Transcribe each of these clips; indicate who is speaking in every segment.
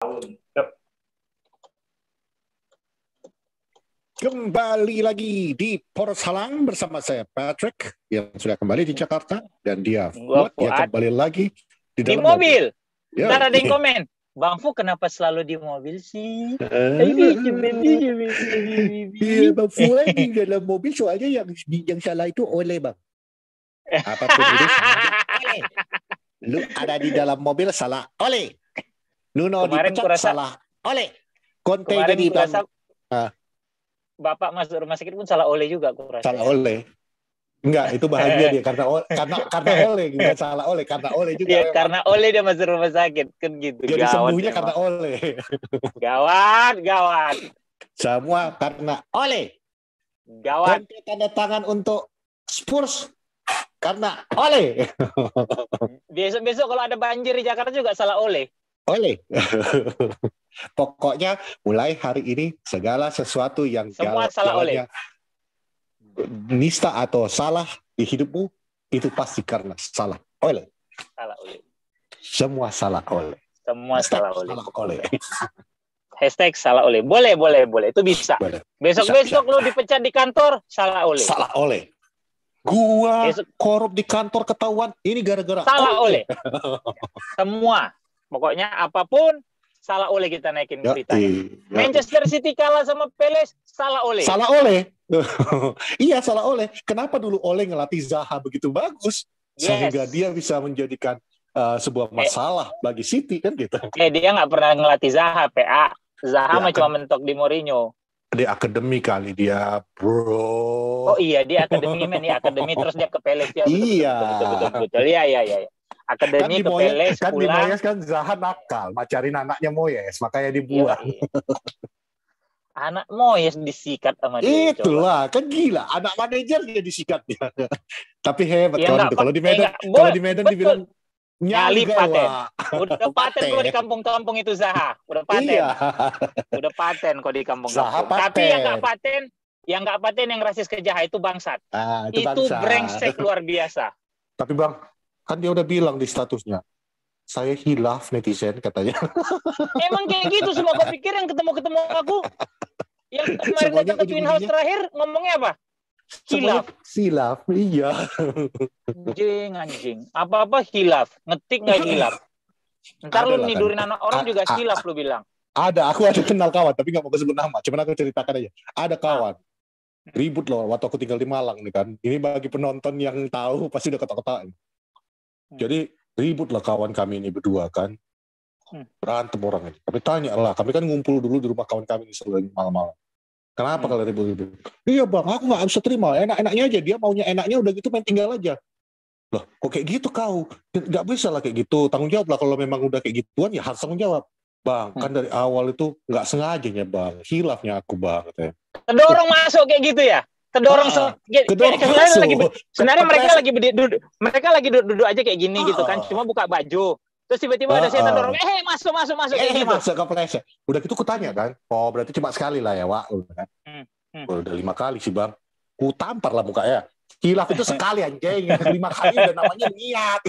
Speaker 1: Yep. Kembali lagi di Poros Halang bersama saya Patrick yang sudah kembali di Jakarta dan dia Fuad yang kembali lagi di dalam
Speaker 2: mobil.
Speaker 1: Ya,
Speaker 2: Ntar ada yang komen, Bang Fu kenapa selalu di mobil sih?
Speaker 1: Iya, Bang Fuad di dalam mobil soalnya yang salah itu oleh Bang. Apapun itu salah oleh. Lu ada di dalam mobil salah oleh. Nuno dipecat salah oleh. Conte jadi Bang.
Speaker 2: Bapak masuk rumah sakit pun salah oleh juga kurasa.
Speaker 1: Salah oleh. Enggak, itu bahagia dia karena oleh, bukan salah oleh, karena oleh juga.
Speaker 2: Iya, karena oleh dia masuk rumah sakit kan gitu.
Speaker 1: Jadi sembuhnya karena oleh.
Speaker 2: Gawat.
Speaker 1: Semua karena oleh.
Speaker 2: Gawat.
Speaker 1: Conte tanda tangan untuk Spurs karena oleh.
Speaker 2: Besok kalau ada banjir di Jakarta juga salah oleh.
Speaker 1: Oleh. Pokoknya mulai hari ini segala sesuatu yang
Speaker 2: semua salah oleh.
Speaker 1: Nista atau salah di hidupmu itu pasti karena salah oleh.
Speaker 2: Salah oleh.
Speaker 1: Semua salah oleh.
Speaker 2: Semua salah oleh.
Speaker 1: Salah oleh.
Speaker 2: Hashtag salah oleh. Boleh. Itu bisa. Besok lu dipecat di kantor, salah oleh.
Speaker 1: Salah oleh. Gua korup di kantor ketahuan, ini gara-gara
Speaker 2: salah oleh. Semua. Pokoknya apapun salah oleh kita naikin beritanya. Manchester City kalah sama Palace, salah oleh.
Speaker 1: Salah oleh. Iya, salah oleh. Kenapa dulu Oleh ngelatih Zaha begitu bagus sehingga dia bisa menjadikan sebuah masalah bagi City kan gitu.
Speaker 2: Dia nggak pernah ngelatih Zaha, PA. Zaha cuma mentok di Mourinho.
Speaker 1: Di akademi kali dia, bro.
Speaker 2: Oh iya, dia akademi akademi terus dia ke Palace ya. Betul. Iya. Akademi kan ke Palace
Speaker 1: kan
Speaker 2: pulang.
Speaker 1: Di Moyes kan Zaha nakal, macarin anaknya Moyes, makanya dibuang.
Speaker 2: Iya. Anak Moyes disikat sama dia.
Speaker 1: Itulah, kan gila, anak manajernya disikat dia. Tapi hebat kawan itu. Kalau di Medan dibilang nyali
Speaker 2: paten. Udah paten kok di kampung-kampung itu Zaha. Udah paten.
Speaker 1: Iya.
Speaker 2: Udah paten kok di kampung-kampung. Tapi yang nggak paten yang rasis ke Zaha itu bangsat. Itu brengsek luar biasa.
Speaker 1: Tapi Bang, kan dia udah bilang di statusnya, saya hilaf netizen katanya.
Speaker 2: Emang kayak gitu semua. Kau pikir yang ketemu aku, yang kemarin datang ke Twin House terakhir ngomongnya apa?
Speaker 1: Hilaf, iya.
Speaker 2: Anjing. Apa-apa hilaf, ngetik nggak hilaf. Ntar lu nidurin anak orang juga hilaf lu bilang.
Speaker 1: Aku ada kenal kawan, tapi nggak mau sebut nama. Cuman aku ceritakan aja. Ada kawan. Ribut loh waktu aku tinggal di Malang nih kan. Ini bagi penonton yang tahu pasti udah ketawa-ketawa. Jadi ribut lah kawan kami ini berdua kan. Berantem orang ini. Kami tanya lah, kami kan ngumpul dulu di rumah kawan kami selain malam-malam. Kenapa kalian ribut-ribut? Iya Bang, aku nggak bisa terima. Enak-enaknya aja, dia maunya enaknya udah gitu main tinggal aja. Loh, kok kayak gitu kau? Nggak bisa lah kayak gitu. Tanggung jawab lah kalau memang udah kayak gituan ya harus tanggung jawab. Bang, kan dari awal itu nggak sengajanya Bang. Hilafnya aku Bang.
Speaker 2: Terdorong masuk kayak gitu ya? Terdorong sebenarnya mereka lagi duduk aja kayak gini gitu kan, cuma buka baju terus tiba-tiba ada setan dorong masuk kayak gitu.
Speaker 1: Masuk ke pleset. Udah gitu kutanya kan, oh berarti cuma sekali lah ya Wak kan. Udah 5 kali sih Bang, ku tampar lah mukanya. Hilaf itu sekali anjing, 5 kali udah namanya niat.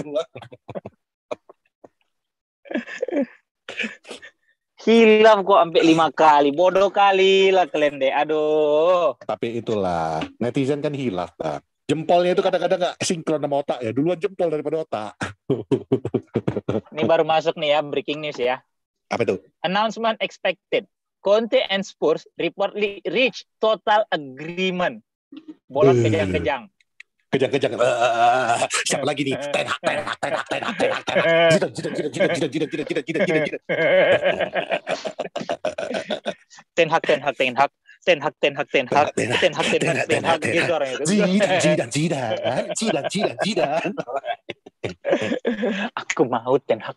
Speaker 2: Hilaf kok sampai 5 kali. Bodoh kali lah kalian deh. Aduh.
Speaker 1: Tapi itulah, netizen kan hilaf, Bang. Jempolnya itu kadang-kadang gak sinkron sama otak ya. Duluan jempol daripada otak.
Speaker 2: Ini baru masuk nih ya, breaking news ya.
Speaker 1: Apa itu?
Speaker 2: Announcement expected. Conte and Spurs reportedly reach total agreement. Bolot kejang-kejang.
Speaker 1: Kejang-kejang. Siapa lagi nih? Ten Hag.
Speaker 2: Gitu orang itu.
Speaker 1: Zidan.
Speaker 2: Aku mau Ten Hag.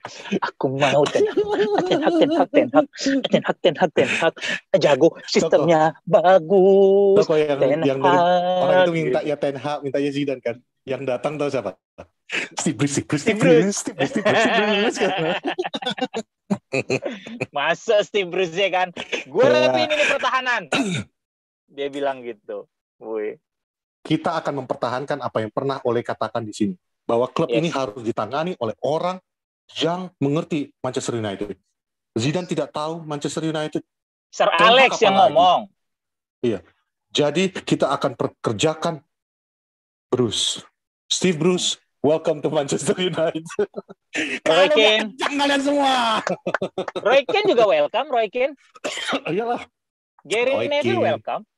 Speaker 2: Ten Hag. Jago, sistemnya bagus.
Speaker 1: Kok yang dari orang itu minta ya Ten Hag, minta ya Zidane kan. Yang datang tahu siapa? Steve Bruce.
Speaker 2: Masa Steve Bruce ya kan? Gue rapiin ini pertahanan. Dia bilang gitu.
Speaker 1: Kita akan mempertahankan apa yang pernah Ole katakan di sini. Bahwa klub ini harus ditangani oleh orang yang mengerti Manchester United. Zidane tidak tahu Manchester United.
Speaker 2: Sir Alex yang ngomong.
Speaker 1: Iya. Jadi kita akan kerjakan Bruce. Steve Bruce, welcome to Manchester United.
Speaker 2: Roy Keane.
Speaker 1: Kalian semua.
Speaker 2: Roy Keane juga welcome, Roy Keane.
Speaker 1: Iyalah.
Speaker 2: Gary Neville welcome.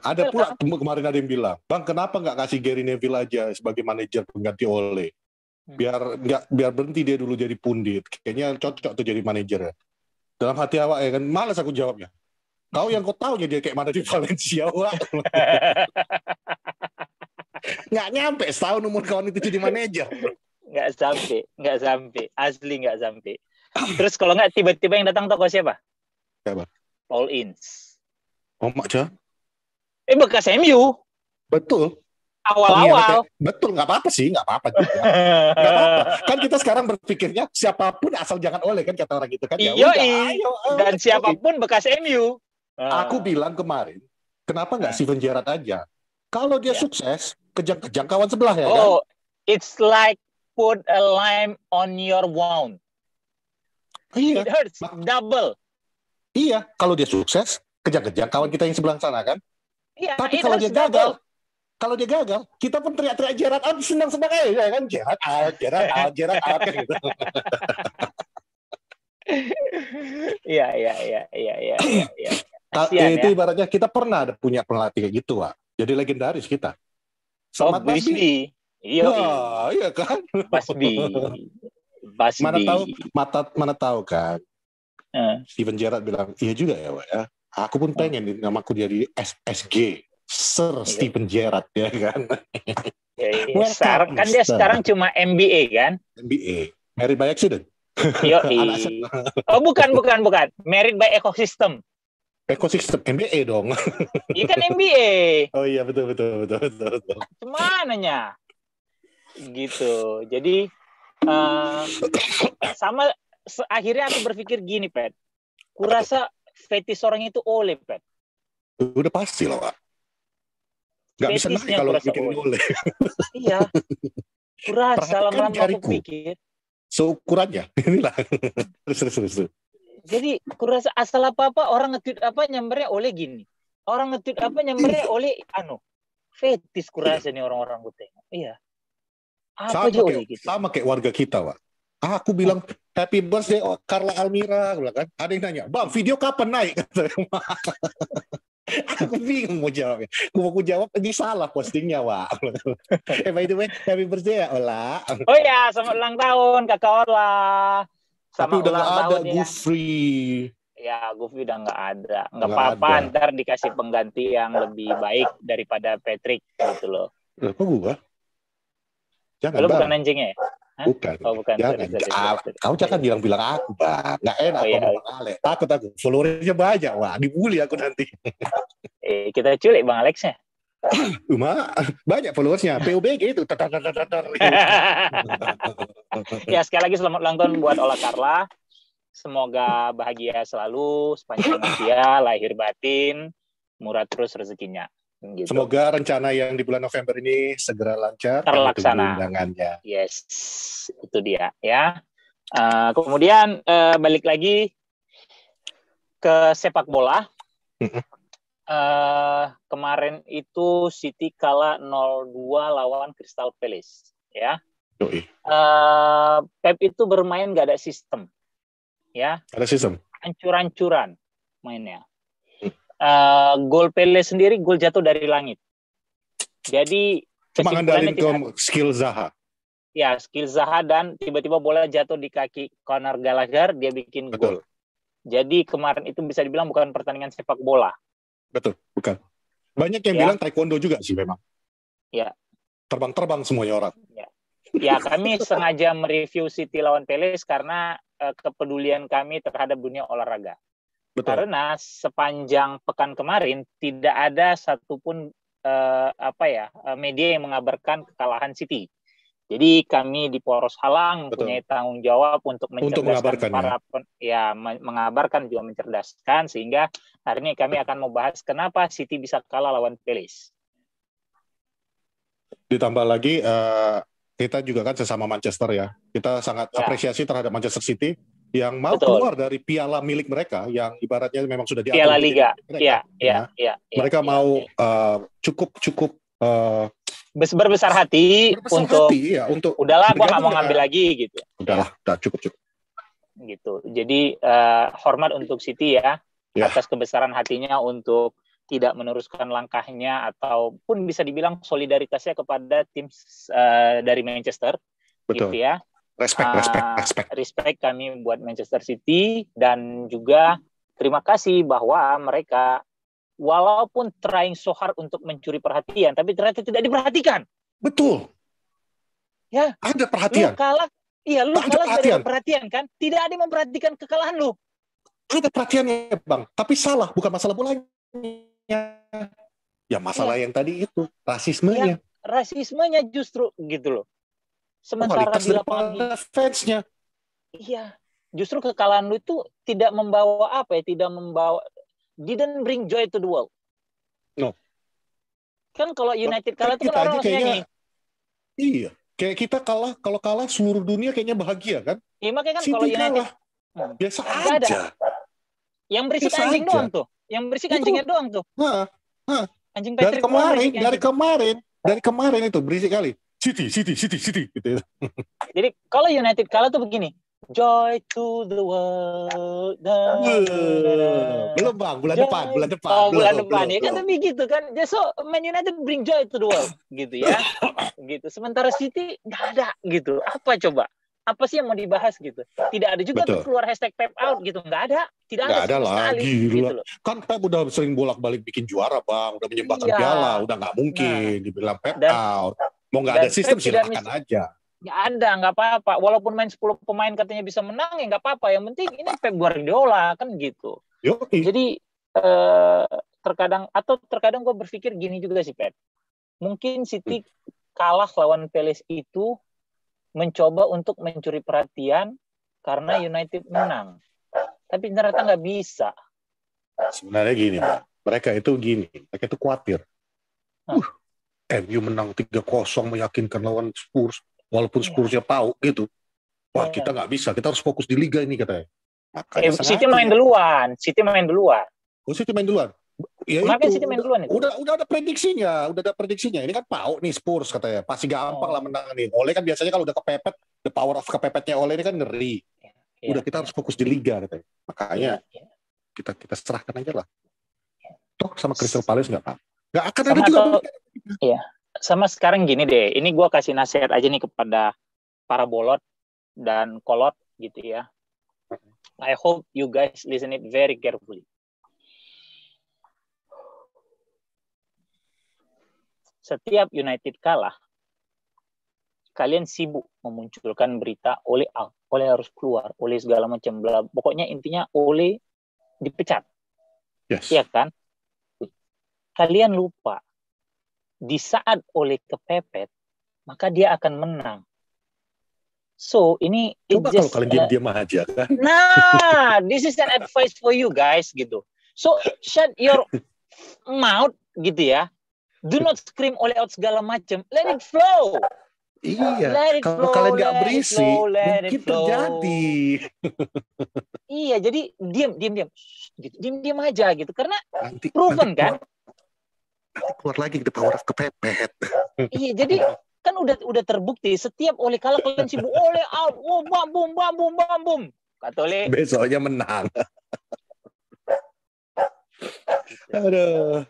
Speaker 1: Ada pula kemarin ada yang bilang, Bang, kenapa nggak kasih Gary Neville aja sebagai manajer pengganti Ole? Biar berhenti dia dulu jadi pundit. Kayaknya cocok tuh jadi manajer. Dalam hati awak ya kan, malas aku jawabnya. Kau yang kau tahu dia kayak mana di Valencia, Wak. Nggak nyampe setahun umur kawan itu jadi manajer.
Speaker 2: Nggak sampai. Asli nggak sampai. Terus kalau nggak tiba-tiba yang datang toko siapa?
Speaker 1: Siapa?
Speaker 2: Paul Ince.
Speaker 1: Oh, Mak.
Speaker 2: Bekas MU.
Speaker 1: Betul.
Speaker 2: Awal-awal.
Speaker 1: Betul, nggak apa-apa sih, nggak apa-apa juga. Nggak apa-apa. Kan kita sekarang berpikirnya siapapun asal jangan Ole kan kata orang gitu kan.
Speaker 2: Iya. Dan siapapun bekas MU.
Speaker 1: Aku bilang kemarin, kenapa nggak Steven Gerrard aja? Kalau dia sukses, kejang-kejang kawan sebelah ya kan?
Speaker 2: Oh, it's like put a lime on your wound.
Speaker 1: Iya.
Speaker 2: It hurts double.
Speaker 1: Iya, kalau dia sukses, kejang-kejang kawan kita yang sebelah sana kan?
Speaker 2: Iya.
Speaker 1: Tapi kalau dia gagal, kita pun teriak-teriak Gerrard out, senang sebagai ya kan? Gerrard out gitu.
Speaker 2: Iya.
Speaker 1: Itu ibaratnya kita pernah punya pelatih kayak gitu, Wak. Jadi legendaris kita.
Speaker 2: Sama Busby.
Speaker 1: Iya kan?
Speaker 2: Busby.
Speaker 1: Mana tahu kan? Steven Gerrard bilang, iya juga ya, Wak ya. Aku pun pengen namaku jadi SG, Sir Steven Gerrard ya kan.
Speaker 2: Sekarang kan dia sekarang cuma MBA kan?
Speaker 1: MBA, married by accident.
Speaker 2: Oh bukan. Married by ecosystem.
Speaker 1: Ekosistem MBA dong.
Speaker 2: Iya kan MBA.
Speaker 1: Oh iya betul.
Speaker 2: Cumananya gitu. Jadi sama akhirnya aku berpikir gini, Pet. Kurasa fetish orang itu Ole, Pet.
Speaker 1: Udah pasti lah, Pak. Gak bisa naik kalau bikin Ole. Iya.
Speaker 2: Kurasa lama-lama aku pikir.
Speaker 1: Seukurannya inilah. Terus.
Speaker 2: Jadi kurasa asal apa-apa orang nge-tweet apa nyambernya Ole gini. Orang nge-tweet apa nyambernya Ole fetis kurasa nih orang-orang gue tengok. Iya. Apa aja Ole gitu.
Speaker 1: Sama kayak warga kita, Wak. Aku bilang happy birthday Carla Almira, aku bilang kan. Ada yang nanya, "Bang, video kapan naik?" Aku bingung mau jawabnya. Aku jawab ini salah postingnya, Wak. By the way, happy birthday ya, Ola.
Speaker 2: Oh ya, selamat ulang tahun Kakak Ola.
Speaker 1: Tapi udah nggak ada Gufri.
Speaker 2: Ya, Gufri udah nggak ada. Nggak apa-apa, ntar dikasih pengganti yang lebih baik daripada Patrick gitu loh.
Speaker 1: Kok gua? Jangan.
Speaker 2: Lo bukan anjingnya ya?
Speaker 1: Bukan.
Speaker 2: Oh, bukan.
Speaker 1: Jangan. Kau jangan bilang aku, Bang. Nggak enak ngomong Ale. Takut aku. Followernya banyak, Wah. Dibully aku nanti.
Speaker 2: Kita culik Bang Alexnya.
Speaker 1: Banyak followersnya. PUBG itu.
Speaker 2: Ya, sekali lagi selamat ulang tahun buat Ola Carla. Semoga bahagia selalu, sepanjang usia, lahir batin, murah terus rezekinya. Gitu.
Speaker 1: Semoga rencana yang di bulan November ini segera lancar.
Speaker 2: Terlaksana. Yes, itu dia ya. Kemudian balik lagi ke sepak bola. Kemarin itu City kalah 0-2 lawan Crystal Palace. Ya. Pep itu bermain gak ada sistem. Ya.
Speaker 1: Ada sistem.
Speaker 2: Hancur-hancuran mainnya. Gol Pele sendiri gol jatuh dari langit. Jadi
Speaker 1: cuma ngandalin ke skill Zaha.
Speaker 2: Ya, skill Zaha dan tiba-tiba bola jatuh di kaki Conor Gallagher, dia bikin gol. Jadi kemarin itu bisa dibilang bukan pertandingan sepak bola.
Speaker 1: Betul, bukan. Banyak yang bilang taekwondo juga sih memang.
Speaker 2: Ya.
Speaker 1: Terbang-terbang semuanya orang.
Speaker 2: Ya, kami sengaja mereview City lawan Palace karena kepedulian kami terhadap dunia olahraga. Betul. Karena sepanjang pekan kemarin tidak ada satupun media yang mengabarkan kekalahan City. Jadi kami di Poros Halang mempunyai tanggung jawab untuk mencerdaskan mengabarkan juga mencerdaskan, sehingga hari ini kami akan membahas kenapa City bisa kalah lawan Palace.
Speaker 1: Ditambah lagi kita juga kan sesama Manchester ya. Kita sangat apresiasi terhadap Manchester City yang mau
Speaker 2: Betul.
Speaker 1: keluar dari piala milik mereka, yang ibaratnya memang sudah diatur
Speaker 2: Piala Liga.
Speaker 1: mereka, mereka mau cukup
Speaker 2: berbesar hati untuk udahlah gue nggak mau ngambil lagi gitu.
Speaker 1: Udahlah, udah cukup.
Speaker 2: Gitu. Jadi hormat untuk City atas kebesaran hatinya untuk tidak meneruskan langkahnya ataupun bisa dibilang solidaritasnya kepada tim dari Manchester.
Speaker 1: Betul.
Speaker 2: Gitu ya. Respect kami buat Manchester City, dan juga terima kasih bahwa mereka walaupun trying so hard untuk mencuri perhatian, tapi ternyata tidak diperhatikan.
Speaker 1: Betul.
Speaker 2: Ya.
Speaker 1: Ada perhatian.
Speaker 2: Lu kalah dari perhatian kan? Tidak ada yang memperhatikan kekalahan lu.
Speaker 1: Ada perhatiannya, Bang. Tapi salah, bukan masalah bolanya. Ya masalah yang tadi itu, rasismenya.
Speaker 2: Rasismenya justru gitu loh. Sementara di lapangan
Speaker 1: fansnya.
Speaker 2: Iya. Justru kekalahan lu itu tidak membawa didn't bring joy to the world.
Speaker 1: No.
Speaker 2: Kan kalau United kalah itu kan orang
Speaker 1: kayaknya
Speaker 2: nyanyi.
Speaker 1: Iya. Kayak kita kalau kalah seluruh dunia kayaknya bahagia kan?
Speaker 2: Iya, makanya kan
Speaker 1: City
Speaker 2: kalau United
Speaker 1: kalah. Biasa aja.
Speaker 2: Yang berisik biasa anjing aja. Doang tuh. Yang berisik anjingnya doang tuh. Anjing Patrick
Speaker 1: dari kemarin itu berisik kali. City gitu.
Speaker 2: Jadi kalau United kalah tuh begini. Joy to the world.
Speaker 1: Belum Bang, bulan depan.
Speaker 2: Bulan depan ya kan tapi gitu kan. So Man United bring joy to the world gitu ya. Gitu. Sementara City nggak ada gitu. Apa coba? Apa sih yang mau dibahas gitu? Tidak ada juga tuh keluar hashtag Pep out gitu. Nggak ada. Tidak ada
Speaker 1: lagi. Gitu loh. Kan Pep udah sering bolak-balik bikin juara Bang. Udah menyembahkan piala. Udah nggak mungkin dibilang Pep out. Mau nggak ada sistem silakan aja.
Speaker 2: Nggak ada, nggak apa-apa. Walaupun main 10 pemain katanya bisa menang, ya nggak apa-apa. Yang penting ini Pep Guardiola, kan gitu. Jadi terkadang gue berpikir gini juga sih, Pep. Mungkin City kalah lawan Palace itu mencoba untuk mencuri perhatian karena United menang. Tapi ternyata nggak bisa.
Speaker 1: Sebenarnya gini, mereka itu khawatir. MU menang 3-0 meyakinkan lawan Spurs. Walaupun Spursnya tahu gitu. Wah, kita nggak bisa. Kita harus fokus di Liga ini katanya.
Speaker 2: City main duluan.
Speaker 1: Oh, City main duluan. Ya
Speaker 2: itu. City main duluan itu.
Speaker 1: Udah ada prediksinya. Ini kan PAU nih Spurs katanya. Pasti gampang lah menang nih. Ole kan biasanya kalau udah kepepet, the power of kepepetnya Ole ini kan ngeri. Udah kita harus fokus di Liga katanya. Makanya kita serahkan aja lah. Toh sama Crystal Palace nggak apa-apa. Nggak akan ada juga.
Speaker 2: Iya. Sama sekarang gini deh, ini gue kasih nasihat aja nih kepada para bolot dan kolot gitu ya. I hope you guys listen it very carefully. Setiap United kalah, kalian sibuk memunculkan berita Ole out, Ole harus keluar, Ole segala macam, pokoknya intinya Ole dipecat.
Speaker 1: Yes.
Speaker 2: Iya kan? Kalian lupa. Di saat Ole kepepet, maka dia akan menang. So, ini
Speaker 1: coba kalau kalian diam-diam aja kan.
Speaker 2: Nah, this is an advice for you guys gitu. So, shut your mouth gitu ya. Do not scream Ole out segala macam. Let it flow.
Speaker 1: Iya, kalau kalian nggak berisik, mungkin terjadi.
Speaker 2: Iya, jadi diam gitu. Diam aja gitu. Karena proven kan.
Speaker 1: Nanti keluar lagi the power of kepepet.
Speaker 2: Iya, jadi kan udah terbukti setiap Ole kalah kalian sibuk Ole out, bum. Kata Ole
Speaker 1: besoknya menang. Aduh.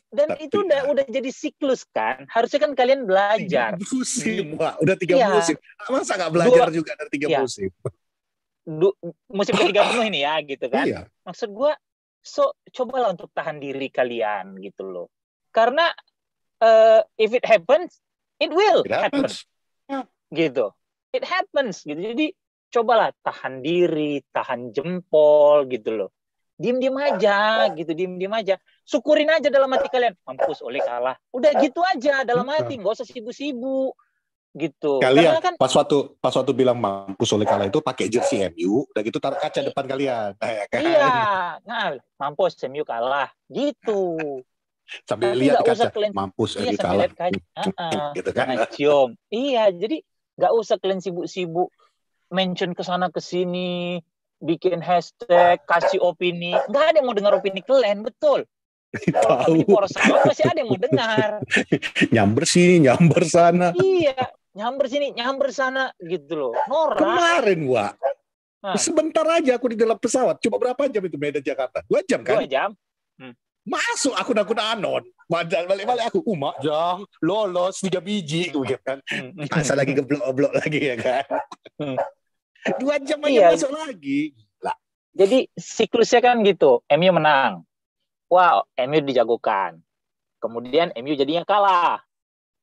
Speaker 2: Dan itu udah jadi siklus kan. Harusnya kan kalian belajar.
Speaker 1: 3 musim, Wak. Udah 3 musim. Masa nggak belajar juga dari 3 musim?
Speaker 2: Musim ketiga penuh ini ya gitu kan.
Speaker 1: Iya.
Speaker 2: Maksud gue, cobalah untuk tahan diri kalian gitu loh. Karena if it happens, it will happen. Gitu. It happens gitu. Jadi cobalah tahan diri, tahan jempol gitu loh. Diam-diam aja gitu, diam-diam aja. Syukurin aja dalam hati kalian. Mampus Ole kalah. Udah gitu aja dalam hati, nggak usah sibuk-sibuk gitu.
Speaker 1: Kalian
Speaker 2: kan
Speaker 1: pas waktu bilang mampus Ole kalah itu pakai jersey MU, udah gitu taruh kaca depan kalian. Kan?
Speaker 2: Iya, mampus MU kalah gitu.
Speaker 1: Sambil lihat kaca, mampus MU kalah.
Speaker 2: Gitu kan. Cium. Iya, jadi nggak usah kalian sibuk-sibuk mention ke sana ke sini, bikin hashtag, kasih opini. Nggak ada yang mau dengar opini kalian, betul. Kalau kami di Poros Salam masih ada yang mau dengar.
Speaker 1: Nyamber sini, nyamber sana.
Speaker 2: Iya, nyamber sini, nyamber sana, gitu loh. Norak.
Speaker 1: Kemarin, Wak.
Speaker 2: Hah.
Speaker 1: Sebentar aja aku di dalam pesawat. Cuma berapa jam itu Medan Jakarta? 2 jam kan?
Speaker 2: 2 jam.
Speaker 1: Masuk akun-akun anon. Balik-balik aku. Mak, jang, lolos 3 biji. Gitu kan. Masa lagi geblok-geblok lagi ya kan. 2 jam aja
Speaker 2: Iya.
Speaker 1: masuk lagi. Gila.
Speaker 2: Jadi siklusnya kan gitu. MU menang. Wow, MU dijagokan. Kemudian MU jadinya kalah.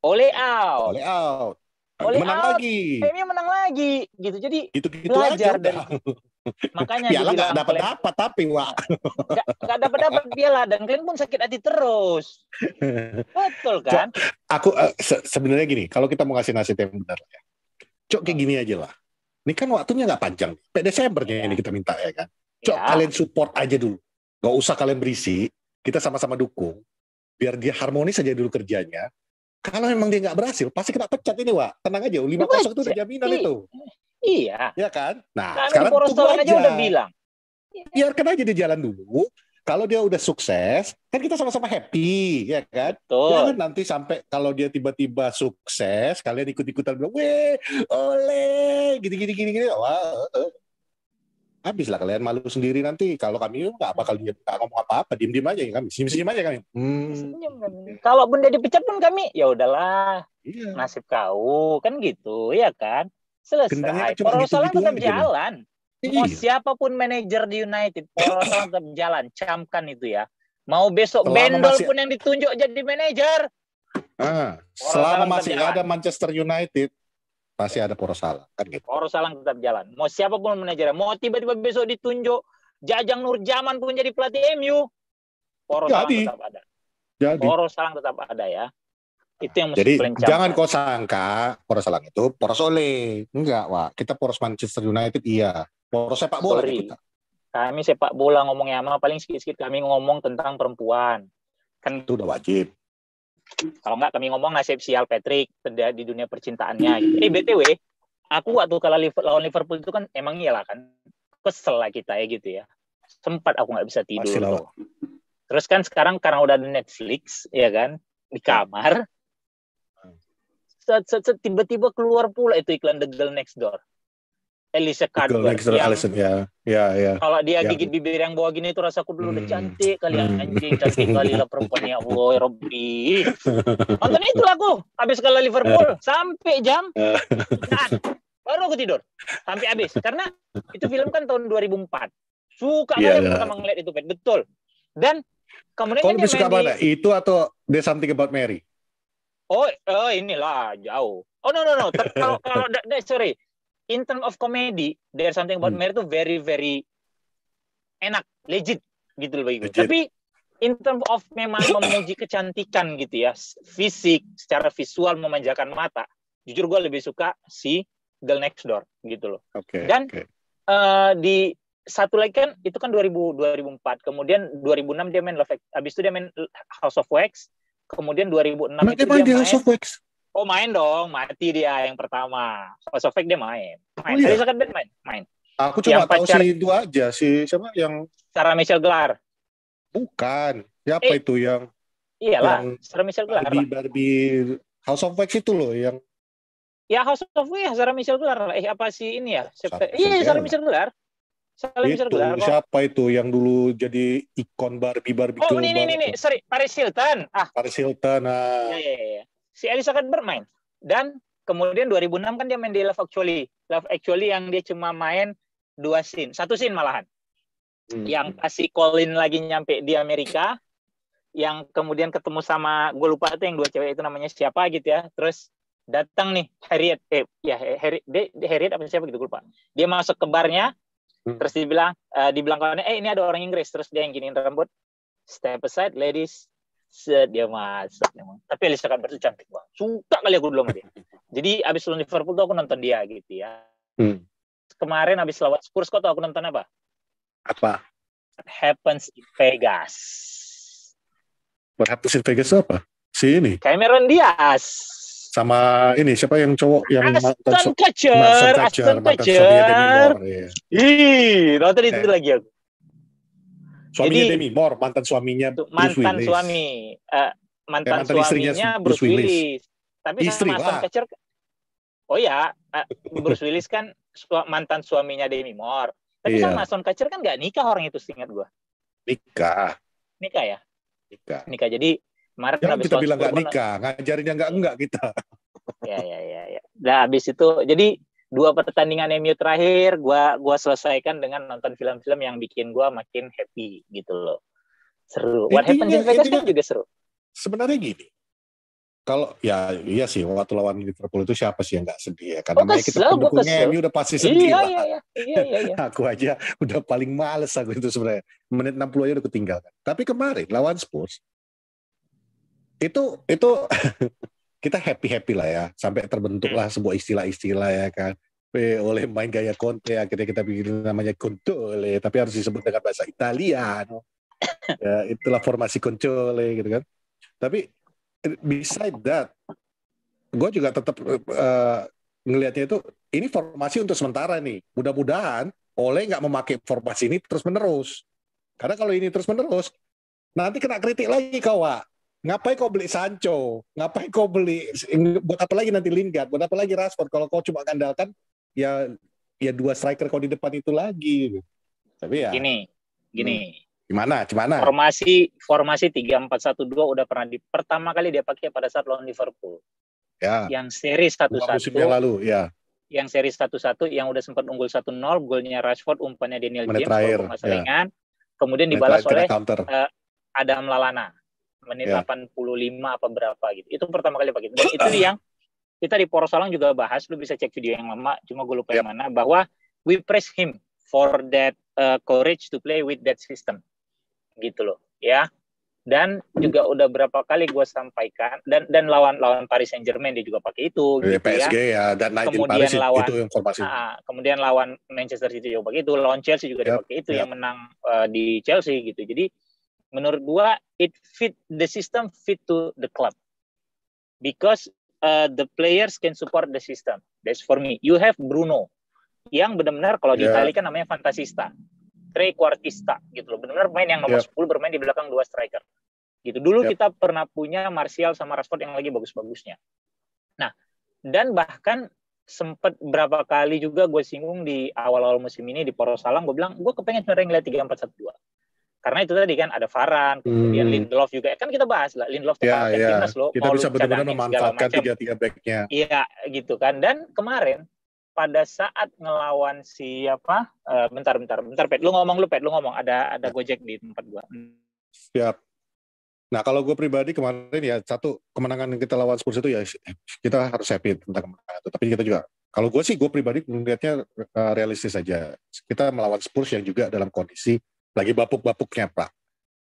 Speaker 2: Oleh out.
Speaker 1: Oleh out.
Speaker 2: Oleh
Speaker 1: menang
Speaker 2: out.
Speaker 1: lagi.
Speaker 2: MU menang lagi. Gitu. Jadi
Speaker 1: Gitu-gitu
Speaker 2: belajar
Speaker 1: aja
Speaker 2: dari
Speaker 1: udah.
Speaker 2: makanya
Speaker 1: Piala
Speaker 2: dibilang
Speaker 1: nggak dapat-dapat tapi Wak.
Speaker 2: nggak dapat piala dan kalian pun sakit hati terus. Betul kan?
Speaker 1: Aku sebenarnya gini, kalau kita mau ngasih nasihat yang benar ya. Cok kayak gini aja lah. Ini kan waktunya nggak panjang. Sampai Desembernya ini kita minta ya kan. Cok kalian support aja dulu. Nggak usah kalian berisi. Kita sama-sama dukung. Biar dia harmonis aja dulu kerjanya. Kalau memang dia nggak berhasil, pasti kita pecat ini, Wak. Tenang aja, 5-0 itu udah jaminan itu.
Speaker 2: Iya.
Speaker 1: Ya kan? Nah,
Speaker 2: kami
Speaker 1: sekarang tunggu aja.
Speaker 2: Udah bilang.
Speaker 1: Biarkan aja dia jalan dulu. Kalau dia udah sukses, kan kita sama-sama happy, ya kan?
Speaker 2: Betul.
Speaker 1: Jangan nanti sampai kalau dia tiba-tiba sukses, kalian ikut-ikutan bilang, weh, oleh, gini. Wah, habis lah kalian malu sendiri nanti. Kalau kami nggak bakal dia ngomong apa-apa, diem-diem aja ya kami, senyum-senyum aja kami.
Speaker 2: Kalau benda dipecat pun kami, ya udahlah,
Speaker 1: iya.
Speaker 2: Nasib kau kan gitu, ya kan? Selesai. Poros Salam tetap jalan. Mau siapapun manajer di United, Poros Salam tetap jalan. Camkan itu ya. Mau besok Bendol pun yang ditunjuk jadi manajer.
Speaker 1: Selama masih ada Manchester United, pasti ada Poros Salam kan gitu.
Speaker 2: Poros Salam tetap jalan. Mau siapapun manajer, mau tiba-tiba besok ditunjuk Jajang Nurjaman pun jadi pelatih MU, Poros Salam tetap ada. Poros Salam tetap ada ya. Itu yang mesti
Speaker 1: jadi jangan kau sangka Poros Salam itu poros Ole. Enggak, Wak. Kita poros Manchester United iya. Poros sepak bola kita.
Speaker 2: Kami sepak bola ngomongnya sama paling sedikit-sedikit kami ngomong tentang perempuan. Kan
Speaker 1: itu udah wajib.
Speaker 2: Kalau enggak kami ngomong nasib sial Patrick di dunia percintaannya. BTW, aku waktu lawan Liverpool itu kan emang iyalah kan kesel lah kita ya gitu ya. Sempat aku nggak bisa tidur. Terus kan sekarang karena udah ada Netflix ya kan di kamar. Tiba-tiba keluar pula itu iklan The Girl Next Door. Elisa Cuthbert
Speaker 1: yang ya.
Speaker 2: Kalau dia gigit bibir yang bawah gini itu rasaku dulu udah cantik kali anjing, cantik kali lah perempuan ya Allah ya Rabbi. Nonton itu aku habis kalah Liverpool sampai jam 9 baru aku tidur sampai habis karena itu film kan tahun 2004. Suka kali pertama ngeliat itu betul. Dan kemudian
Speaker 1: kalau lebih suka mana? Itu atau There's Something About Mary?
Speaker 2: Oh inilah jauh. Oh no. Kalau sorry. In terms of comedy, There's Something About Mary itu very very enak, legit gitu loh bagiku. Tapi in terms of memang memuji kecantikan gitu ya, fisik, secara visual memanjakan mata, jujur gue lebih suka si Girl Next Door gitu loh. Dan di satu lagi kan itu kan 2004, kemudian 2006 dia main Love, habis itu dia main House of Wax, kemudian 2006 itu dia main
Speaker 1: House of Wax.
Speaker 2: Oh main dong, mati dia yang pertama. House of Wax dia main. Elisa Cuthbert main.
Speaker 1: Aku cuma tahu si itu aja, si siapa yang
Speaker 2: Sarah Michelle Gellar.
Speaker 1: Bukan. Siapa itu yang?
Speaker 2: Iyalah, Sarah Michelle Gellar.
Speaker 1: Barbie House of Wax itu loh yang.
Speaker 2: Ya House of Wax, Sarah Michelle Gellar. Apa sih ini ya? Iya, Sarah Michelle Gellar.
Speaker 1: Siapa itu yang dulu jadi ikon Barbie
Speaker 2: Oh, ini. Sorry, Paris Hilton.
Speaker 1: Paris Hilton.
Speaker 2: Iya. Si Elisa Cuthbert main. Dan kemudian 2006 kan dia main di Love Actually. Love Actually yang dia cuma main 2 scene. 1 scene malahan. Yang kasih Colin lagi nyampe di Amerika. Yang kemudian ketemu sama, gue lupa itu yang 2 cewek itu namanya siapa gitu ya. Terus datang nih Harriet. Harriet apa siapa gitu, gue lupa. Dia masuk ke barnya. Terus dibilang kawannya, ini ada orang Inggris. Terus dia yang giniin rambut. Step aside ladies. Dia masuk. Tapi Elisa Cuthbert itu cantik banget. Suka kali aku dulu sama dia. Jadi abis lawan Liverpool tuh aku nonton dia gitu ya. Kemarin abis lawan Spurs kok tuh aku nonton apa?
Speaker 1: Apa?
Speaker 2: What Happens in Vegas.
Speaker 1: What Happens in Vegas apa? Si ini?
Speaker 2: Cameron Diaz.
Speaker 1: Sama ini siapa yang cowok yang
Speaker 2: Aston Kutcher.
Speaker 1: mantan suaminya Demi Moore. Iya.
Speaker 2: Nonton itu lagi aku.
Speaker 1: Suaminya Demi Moore, mantan suaminya Bruce Willis.
Speaker 2: Mantan suaminya Bruce Willis. Tapi
Speaker 1: istri
Speaker 2: sama Aston Kutcher. Oh ya, Bruce Willis kan mantan suaminya Demi Moore. Tapi sama Aston Kutcher kan nggak nikah orang itu, seingat gue.
Speaker 1: Nikah ya?
Speaker 2: Nikah. Jadi kemarin
Speaker 1: jangan kita bilang nggak nikah, ngajarinnya nggak kita.
Speaker 2: Ya. Nah, habis itu, jadi 2 pertandingan MU terakhir, gua selesaikan dengan nonton film-film yang bikin gua makin happy gitu loh. Seru. What Happens in Vegas kan juga seru.
Speaker 1: Sebenarnya gini, kalau iya sih waktu lawan Liverpool itu siapa sih yang nggak sedih ya? Karena kita pendukungnya MU udah pasti sedih lah.
Speaker 2: Iya.
Speaker 1: Aku aja udah paling males aku itu sebenarnya. Menit 60 aja udah ketinggalan. Tapi kemarin lawan Spurs itu kita happy lah ya, sampai terbentuklah sebuah istilah-istilah ya kan. Oleh main gaya Conte, akhirnya kita bikin namanya Contole, tapi harus disebut dengan bahasa Italia. Ya, itulah formasi Contole gitu kan. Tapi beside that, gue juga tetap ngelihatnya itu ini formasi untuk sementara nih. Mudah-mudahan Ole nggak memakai formasi ini terus-menerus. Karena kalau ini terus-menerus, nanti kena kritik lagi kawan. Ngapain kau beli Sancho? Ngapain kau beli, buat apa lagi nanti Lingard? Buat apa lagi Rashford? Kalau kau cuma andalkan ya 2 striker kau di depan itu lagi. Tapi ya
Speaker 2: gini.
Speaker 1: Gimana?
Speaker 2: Formasi 3-4-1-2 udah pernah pertama kali dia pakai pada saat lawan Liverpool.
Speaker 1: Ya.
Speaker 2: Yang seri 1-1.
Speaker 1: Musim yang lalu, ya.
Speaker 2: Yang seri 1-1 yang udah sempat unggul 1-0, golnya Rashford, umpannya Daniel James
Speaker 1: terakhir,
Speaker 2: salingan. Kemudian dibalas oleh Adam Lallana. Menit 85 apa berapa gitu. Itu pertama kali pakai. Dan itu yang kita di Poros Salang juga bahas, lu bisa cek video yang lama, cuma gue lupa yang mana, bahwa we praise him for that courage to play with that system. Gitu loh, ya. Dan juga udah berapa kali gue sampaikan, dan lawan Paris Saint-Germain dia juga pakai itu gitu
Speaker 1: PSG ya, dan kemudian Paris
Speaker 2: lawan
Speaker 1: itu informasi.
Speaker 2: Kemudian lawan Manchester City juga pakai itu, lawan Chelsea juga dia pakai itu, yang menang di Chelsea gitu. Jadi menurut gua the system fit to the club because the players can support the system. That's for me. You have Bruno yang benar-benar kalau di Italia kan namanya fantasista, trequartista gitu loh. Benar-benar main yang nomor 10 bermain di belakang 2 striker. Gitu. Dulu kita pernah punya Martial sama Rashford yang lagi bagus-bagusnya. Nah, dan bahkan sempat berapa kali juga gue singgung di awal-awal musim ini di Poros Salang, gue bilang gue kepengen sebenarnya ngeliat 3-4-1-2. Karena itu tadi kan ada Varane, kemudian Lindelof juga. Kan kita bahas lah, Lindelof timnas loh.
Speaker 1: Kita bisa benar-benar memanfaatkan 3 backnya.
Speaker 2: Iya, gitu kan. Dan kemarin, pada saat ngelawan siapa? Bentar, Pet. Lu ngomong. Ada Gojek di tempat gua.
Speaker 1: Siap. Nah, kalau gue pribadi kemarin ya, satu kemenangan kita lawan Spurs itu ya, kita harus happy tentang kemenangan itu. Tapi kita juga, kalau gue pribadi melihatnya realistis saja. Kita melawan Spurs yang juga dalam kondisi lagi bapuk-bapuknya, Pak.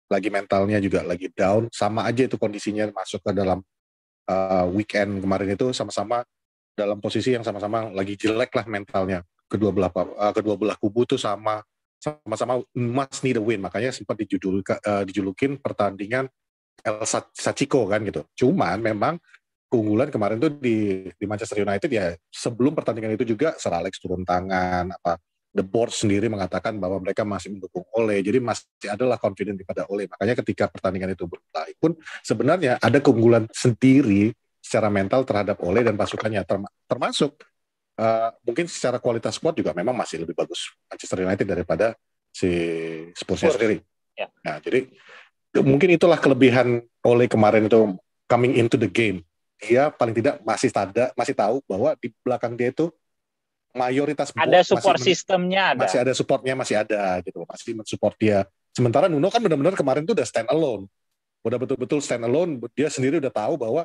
Speaker 1: Lagi mentalnya juga lagi down. Sama aja itu kondisinya masuk ke dalam weekend kemarin itu sama-sama dalam posisi yang sama-sama lagi jelek lah mentalnya. Kedua belah kubu tuh sama-sama must need a win. Makanya sempat dijulukin pertandingan El Sachiko kan gitu. Cuman memang keunggulan kemarin tuh di Manchester United ya, sebelum pertandingan itu juga Sir Alex turun tangan, the board sendiri mengatakan bahwa mereka masih mendukung Ole, jadi masih adalah confident kepada Ole. Makanya ketika pertandingan itu berlalu pun sebenarnya ada keunggulan sendiri secara mental terhadap Ole dan pasukannya, termasuk mungkin secara kualitas squad juga memang masih lebih bagus Manchester United daripada si Spurs sendiri.
Speaker 2: Ya.
Speaker 1: Nah, jadi mungkin itulah kelebihan Ole kemarin itu coming into the game. Dia paling tidak masih tahu bahwa di belakang dia itu mayoritas
Speaker 2: ada support sistemnya,
Speaker 1: masih ada supportnya, masih ada gitu, masih mensupport dia. Sementara Nuno kan benar-benar kemarin tuh udah stand alone, udah betul-betul stand alone. Dia sendiri udah tahu bahwa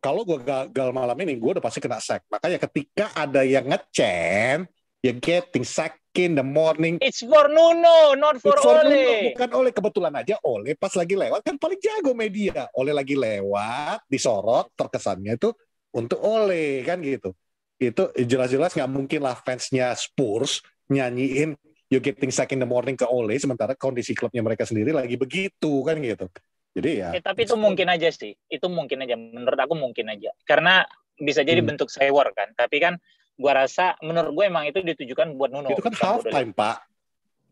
Speaker 1: kalau gue gagal malam ini, gue udah pasti kena sack. Makanya ketika ada yang ngecen, ya getting sack in the morning.
Speaker 2: It's for Nuno, not for Ole.
Speaker 1: Nuno, bukan Ole. Kebetulan aja Ole pas lagi lewat kan paling jago media. Ole lagi lewat, disorot, terkesannya itu untuk Ole kan gitu. Itu jelas-jelas nggak mungkin lah fansnya Spurs nyanyiin you getting sack in the morning ke Ole, sementara kondisi klubnya mereka sendiri lagi begitu kan gitu. Jadi ya.
Speaker 2: Tapi itu mungkin aja sih. Itu mungkin aja. Menurut aku mungkin aja. Karena bisa jadi bentuk cyber kan. Tapi kan gua rasa menurut gue emang itu ditujukan buat Nuno.
Speaker 1: Itu kan half time, Pak.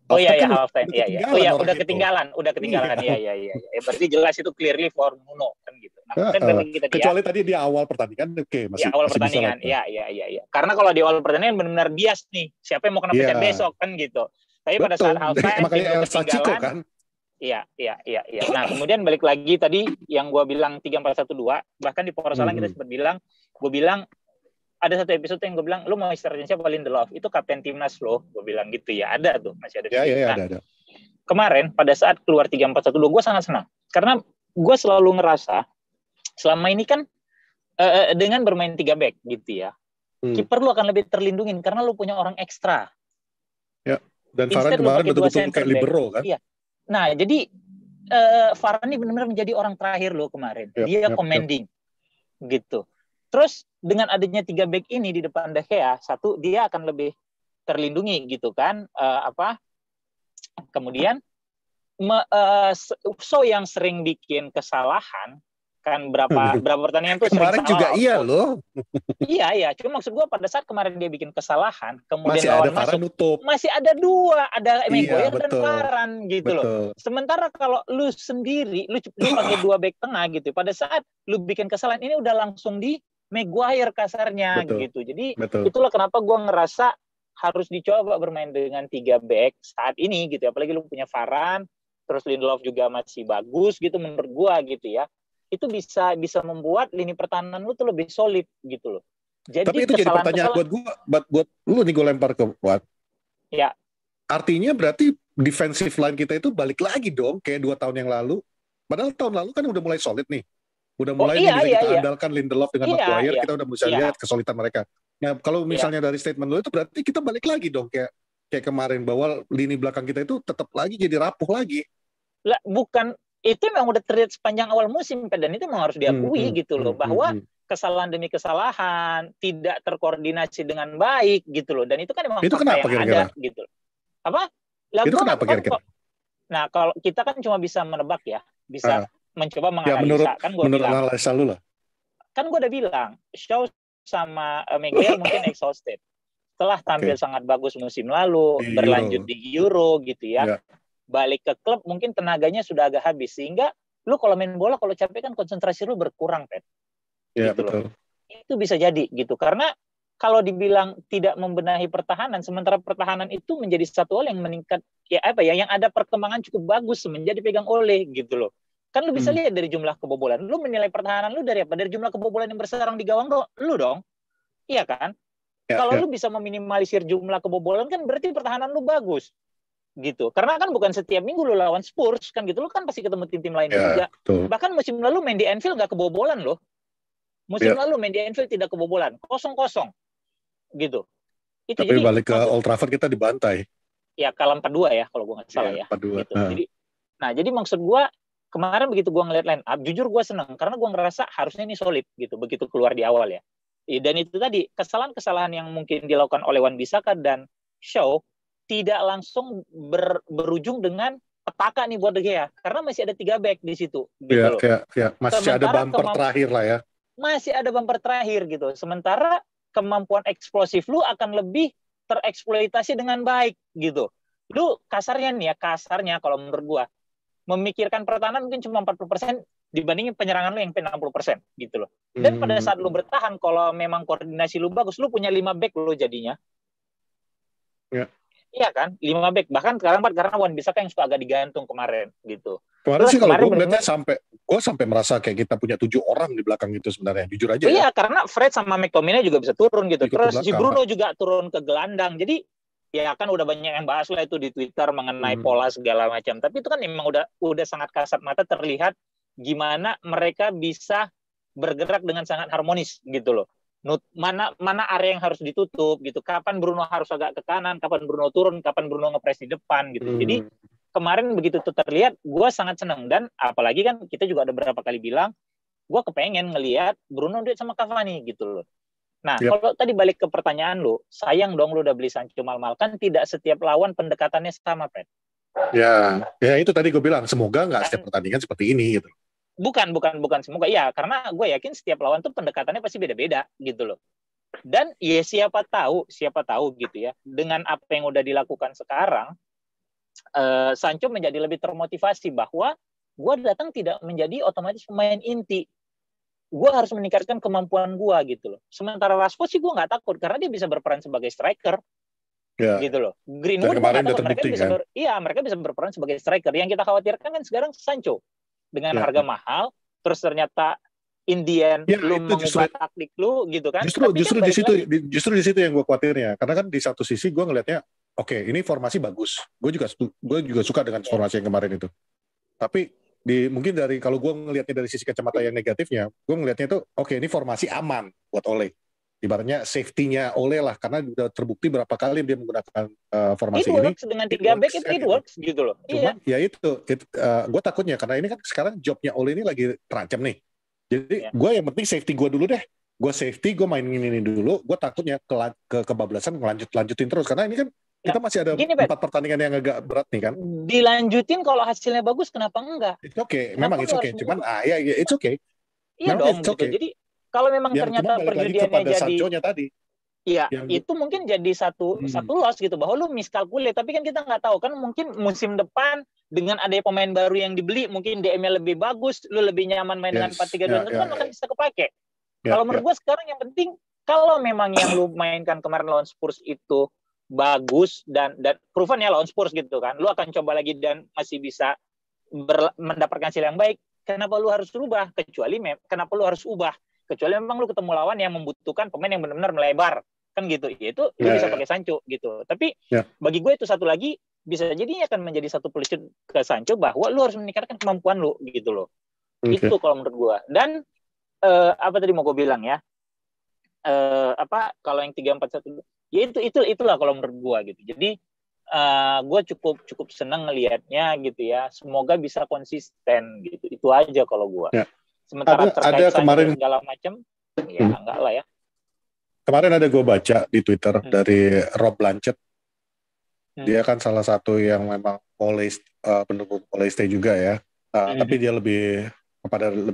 Speaker 2: Oh iya
Speaker 1: kan
Speaker 2: half time. Iya. Oh iya udah ketinggalan. Iya. Berarti jelas itu clearly for Nuno kan gitu. Nah,
Speaker 1: kecuali tadi di awal pertandingan masih
Speaker 2: di awal pertandingan. Iya. Karena kalau di awal pertandingan benar-benar bias nih. Siapa yang mau kena pecat besok kan gitu. Tapi pada saat half time
Speaker 1: makanya El Sachiko kan.
Speaker 2: Iya. Nah, kemudian balik lagi tadi yang gue bilang 3-4-1-2, bahkan di Porsalan kita sempat bilang, gue bilang ada satu episode yang gue bilang, lu mau istirahatin siapa? Lindelof, itu kapten timnas lo, gue bilang gitu ya, ada tuh, masih ada.
Speaker 1: Ada.
Speaker 2: Kemarin pada saat keluar 3-4-1-2, gue sangat senang, karena gue selalu ngerasa selama ini kan dengan bermain 3 back gitu ya, kiper lu akan lebih terlindungin karena lu punya orang ekstra.
Speaker 1: Ya, dan Varane kemarin betul-betul kayak libero kan.
Speaker 2: Iya. Nah, jadi Varane benar-benar menjadi orang terakhir lo kemarin. Dia commanding. Gitu. Terus dengan adanya 3 back ini di depan De Gea, satu dia akan lebih terlindungi gitu kan. Kemudian So yang sering bikin kesalahan kan berapa pertandingan tuh
Speaker 1: kemarin
Speaker 2: sering
Speaker 1: juga
Speaker 2: salah.
Speaker 1: Iya loh.
Speaker 2: Iya. Cuma maksud gue pada saat kemarin dia bikin kesalahan, kemudian
Speaker 1: masih
Speaker 2: lawan
Speaker 1: ada Varane nutup.
Speaker 2: Masih ada 2, ada Maguire dan Varane gitu
Speaker 1: betul.
Speaker 2: loh. Sementara kalau lu sendiri, lu pakai 2 back tengah gitu. Pada saat lu bikin kesalahan ini udah langsung di Maguire kasarnya gitu. Jadi itulah kenapa gue ngerasa harus dicoba bermain dengan 3 back saat ini gitu. Apalagi lu punya Varane, terus Lindelof juga masih bagus gitu menurut gue gitu ya. Itu bisa membuat lini pertahanan lu tuh lebih solid gitu loh.
Speaker 1: Tapi itu jadi pertanyaan buat lu nih, gue lempar ke Wat.
Speaker 2: Ya.
Speaker 1: Artinya berarti defensive line kita itu balik lagi dong kayak 2 tahun yang lalu. Padahal tahun lalu kan udah mulai solid nih. Udah mulai bisa kita andalkan Lindelof dengan Maguire, kita udah bisa lihat kesulitan mereka. Nah, kalau misalnya dari statement lu itu berarti kita balik lagi dong kayak kemarin bahwa lini belakang kita itu tetap lagi jadi rapuh lagi.
Speaker 2: Lah, bukan, itu memang udah terlihat sepanjang awal musim dan itu memang harus diakui gitu loh bahwa kesalahan demi kesalahan tidak terkoordinasi dengan baik gitu loh, dan itu kan memang
Speaker 1: itu kenapa kira-kira
Speaker 2: ada gitu. Apa? Lah,
Speaker 1: itu kenapa kira-kira?
Speaker 2: Nah, kalau kita kan cuma bisa menebak ya, bisa mencoba menganalisa.
Speaker 1: Menurut analisa lu lah.
Speaker 2: Kan gue udah bilang, Shaw sama Maguire mungkin exhausted. Setelah tampil sangat bagus musim lalu, berlanjut di Euro gitu ya. Balik ke klub mungkin tenaganya sudah agak habis, sehingga lu kalau main bola kalau capek kan konsentrasi lu berkurang, Pet.
Speaker 1: Iya,
Speaker 2: gitu
Speaker 1: betul.
Speaker 2: Itu bisa jadi gitu, karena kalau dibilang tidak membenahi pertahanan, sementara pertahanan itu menjadi satu hal yang meningkat yang ada perkembangan cukup bagus semenjak dipegang oleh gitu loh. Kan lu bisa lihat dari jumlah kebobolan. Lu menilai pertahanan lu dari apa? Dari jumlah kebobolan yang bersarang di gawang lu dong. Iya kan? Kalau lu bisa meminimalisir jumlah kebobolan kan berarti pertahanan lu bagus. Gitu. Karena kan bukan setiap minggu lu lawan Spurs kan gitu, lu kan pasti ketemu tim-tim lain juga. Betul. Bahkan musim lalu main di Anfield nggak kebobolan loh. Musim lalu main di Anfield tidak kebobolan, 0-0 gitu. Itu
Speaker 1: tapi
Speaker 2: jadi,
Speaker 1: balik ke Old Trafford kita dibantai.
Speaker 2: Ya kalah 4-2 ya kalau gue nggak salah ya.
Speaker 1: 4-2.
Speaker 2: Gitu. Jadi maksud gue kemarin begitu gue ngeliat line up, jujur gue seneng karena gue ngerasa harusnya ini solid gitu begitu keluar di awal ya. Dan itu tadi kesalahan-kesalahan yang mungkin dilakukan oleh Wan-Bissaka dan Shaw tidak langsung berujung dengan petaka nih buat De Gea karena masih ada 3 back di situ gitu loh.
Speaker 1: Masih sementara ada bumper terakhir lah ya.
Speaker 2: Masih ada bumper terakhir gitu. Sementara kemampuan eksplosif lu akan lebih tereksploitasi dengan baik gitu. Lu kasarnya kalau menurut gua memikirkan pertahanan mungkin cuma 40% dibandingin penyerangan lu yang 60% gitu loh. Dan pada saat lu bertahan kalau memang koordinasi lu bagus, lu punya 5 back lu jadinya. Iya kan, 5 back. Bahkan sekarang 4 karena Wan-Bissaka yang suka agak digantung kemarin gitu.
Speaker 1: Kemarin sih kalau gue ngeliatnya sampai merasa kayak kita punya 7 orang di belakang itu sebenarnya, jujur aja.
Speaker 2: Iya, karena Fred sama McTominay juga bisa turun gitu. Terus si Bruno juga turun ke gelandang. Jadi ya kan udah banyak yang bahas lah itu di Twitter mengenai pola segala macam. Tapi itu kan memang udah sangat kasat mata terlihat gimana mereka bisa bergerak dengan sangat harmonis gitu loh. Mana area yang harus ditutup gitu. Kapan Bruno harus agak ke kanan, kapan Bruno turun, kapan Bruno ngepres di depan gitu. Jadi kemarin begitu tuh terlihat, gue sangat senang. Dan apalagi kan kita juga ada beberapa kali bilang, gue kepengen ngelihat Bruno duet sama Cavani gitu loh. Nah, kalau tadi balik ke pertanyaan lu, sayang dong lu udah beli Sancho mahal-mahal. Kan tidak setiap lawan pendekatannya sama, Pet.
Speaker 1: Ya itu tadi gue bilang, semoga nggak setiap pertandingan seperti ini gitu.
Speaker 2: Bukan semoga ya, karena gue yakin setiap lawan tuh pendekatannya pasti beda-beda gitu loh. Dan ya siapa tahu gitu ya, dengan apa yang udah dilakukan sekarang, Sancho menjadi lebih termotivasi bahwa gue datang tidak menjadi otomatis pemain inti. Gue harus meningkatkan kemampuan gue gitu loh. Sementara Rashford sih gue nggak takut karena dia bisa berperan sebagai striker.
Speaker 1: Ya.
Speaker 2: Gitu loh.
Speaker 1: Dan
Speaker 2: Greenwood gue
Speaker 1: kemarin
Speaker 2: nggak
Speaker 1: udah
Speaker 2: takut, mereka
Speaker 1: terbukti
Speaker 2: bisa
Speaker 1: kan.
Speaker 2: mereka bisa berperan sebagai striker. Yang kita khawatirkan kan sekarang Sancho dengan harga mahal, terus ternyata Indian
Speaker 1: Ya
Speaker 2: lu
Speaker 1: itu justru
Speaker 2: mengubah taktik lu gitu kan.
Speaker 1: justru
Speaker 2: Tapi kan
Speaker 1: justru di
Speaker 2: balik
Speaker 1: situ
Speaker 2: lagi.
Speaker 1: justru di situ yang gue khawatirnya. Karena kan di satu sisi gue ngelihatnya, oke, ini formasi bagus. Gue juga suka dengan formasi yang kemarin itu. Tapi mungkin kalau gue ngelihatnya dari sisi kacamata yang negatifnya, gue ngelihatnya itu oke, ini formasi aman buat Ole. Ibaratnya safety-nya Ole lah, karena udah terbukti berapa kali dia menggunakan
Speaker 2: It
Speaker 1: formasi ini.
Speaker 2: works dengan 3 back itu it works gitu loh.
Speaker 1: Cuman ya itu gue takutnya karena ini kan sekarang jobnya Ole ini lagi terancam nih. Jadi gue yang penting safety gue dulu deh. Gue safety, gue mainin ini dulu. Gue takutnya kebablasan lanjutin terus karena ini kan kita masih ada 4 pertandingan yang agak berat nih kan.
Speaker 2: Dilanjutin kalau hasilnya bagus, kenapa enggak?
Speaker 1: It's okay, memang it's okay. Cuman ya it's okay.
Speaker 2: Iya dong gitu. Jadi kalau memang
Speaker 1: yang
Speaker 2: ternyata perjudiannya jadi
Speaker 1: Sancho-nya tadi.
Speaker 2: Iya, itu mungkin jadi satu loss gitu bahwa lu miskalkulit, tapi kan kita nggak tahu kan, mungkin musim depan dengan ada pemain baru yang dibeli, mungkin DM-nya lebih bagus, lu lebih nyaman main dengan 4-3-2 itu kan akan bisa kepake. Kalau menurut gue sekarang yang penting kalau memang yang lu mainkan kemarin lawan Spurs itu bagus dan proven ya lawan Spurs gitu kan, lu akan coba lagi dan masih bisa mendapatkan hasil yang baik. Kenapa lu harus rubah? Kenapa lu harus ubah? Kecuali memang lu ketemu lawan yang membutuhkan pemain yang benar-benar melebar kan gitu, itu lu bisa pakai Sancho gitu. Tapi bagi gue itu satu lagi bisa jadi akan menjadi satu pelucut ke Sancho bahwa lu harus meningkatkan kemampuan lu gitu loh. Itu kalau menurut gue. Dan apa tadi mau gue bilang ya, kalau yang 3-4-1 ya itulah kalau menurut gue gitu. Jadi gue cukup senang ngelihatnya gitu ya. Semoga bisa konsisten gitu. Itu aja kalau gue. Sementara terkait Sancho segala macam ya enggak lah ya.
Speaker 1: Kemarin ada gue baca di Twitter dari Rob Blanchett. Dia kan salah satu yang memang pendukung Ole Stay juga ya. Tapi dia lebih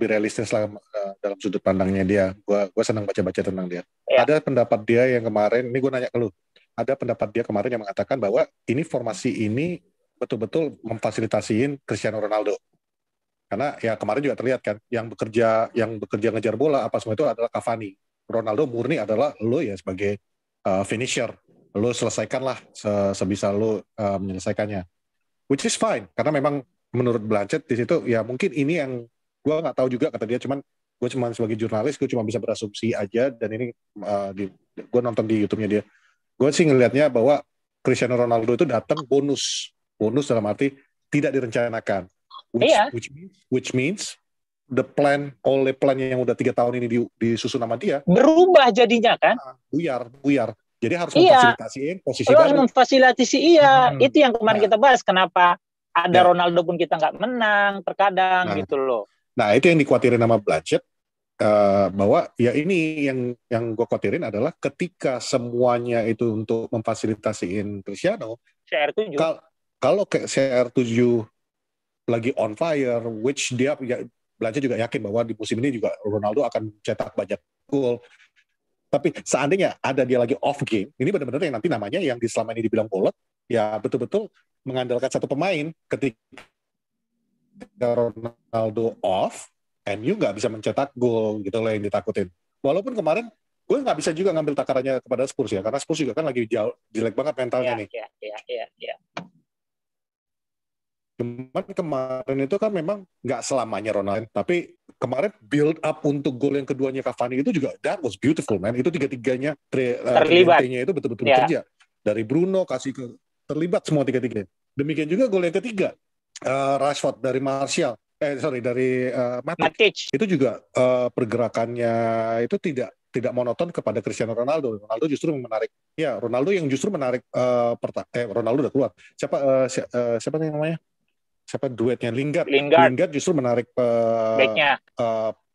Speaker 1: realistis lah dalam sudut pandangnya dia. Gue senang baca-baca tentang dia. Ada pendapat dia yang kemarin, ini gue nanya ke lu. Ada pendapat dia kemarin yang mengatakan bahwa ini formasi ini betul-betul memfasilitasiin Cristiano Ronaldo. Karena ya kemarin juga terlihat kan, yang bekerja ngejar bola apa semua itu adalah Cavani. Ronaldo murni adalah lo ya sebagai finisher. Lo selesaikanlah sebisa lo menyelesaikannya. Which is fine, karena memang menurut Blanchett di situ ya mungkin ini yang gue nggak tahu juga kata dia, gue cuma sebagai jurnalis gue cuma bisa berasumsi aja, dan ini gue nonton di YouTube-nya dia. Gue sih ngelihatnya bahwa Cristiano Ronaldo itu datang bonus dalam arti tidak direncanakan. Which means the plan yang udah 3 tahun ini disusun sama dia
Speaker 2: berubah jadinya kan,
Speaker 1: buyar. Jadi harus memfasilitasi posisi baru.
Speaker 2: Harus memfasilitasi itu yang kemarin kita bahas. Kenapa ada Ronaldo pun kita nggak menang terkadang gitu loh.
Speaker 1: Nah itu yang dikhawatirin sama Blanchett, bahwa ya ini yang gue khawatirin adalah ketika semuanya itu untuk memfasilitasiin Cristiano,
Speaker 2: CR7
Speaker 1: kalau CR7 lagi on fire, which dia Blanchett juga yakin bahwa di musim ini juga Ronaldo akan cetak banyak gol. Tapi seandainya ada dia lagi off game, ini benar-benar yang nanti namanya yang selama ini dibilang bolot, ya betul-betul mengandalkan satu pemain. Ketika Ronaldo off, MU nggak bisa mencetak gol gitu loh yang ditakutin. Walaupun kemarin gue nggak bisa juga ngambil takarannya kepada Spurs ya, karena Spurs juga kan lagi jelek banget mentalnya nih.
Speaker 2: Iya.
Speaker 1: Cuman kemarin itu kan memang nggak selamanya Ronaldo, tapi kemarin build up untuk gol yang keduanya Cavani itu juga that was beautiful man. Itu tiga-tiganya
Speaker 2: terlibat.
Speaker 1: Itu betul-betul kerja. Dari Bruno terlibat semua tiga-tiganya. Demikian juga gol yang ketiga Rashford dari dari Matic. Itu juga pergerakannya itu tidak monoton kepada Cristiano Ronaldo. Ronaldo justru menarik. Ya, Ronaldo yang justru menarik Ronaldo udah keluar. Siapa namanya? Siapa duetnya? Lingard justru menarik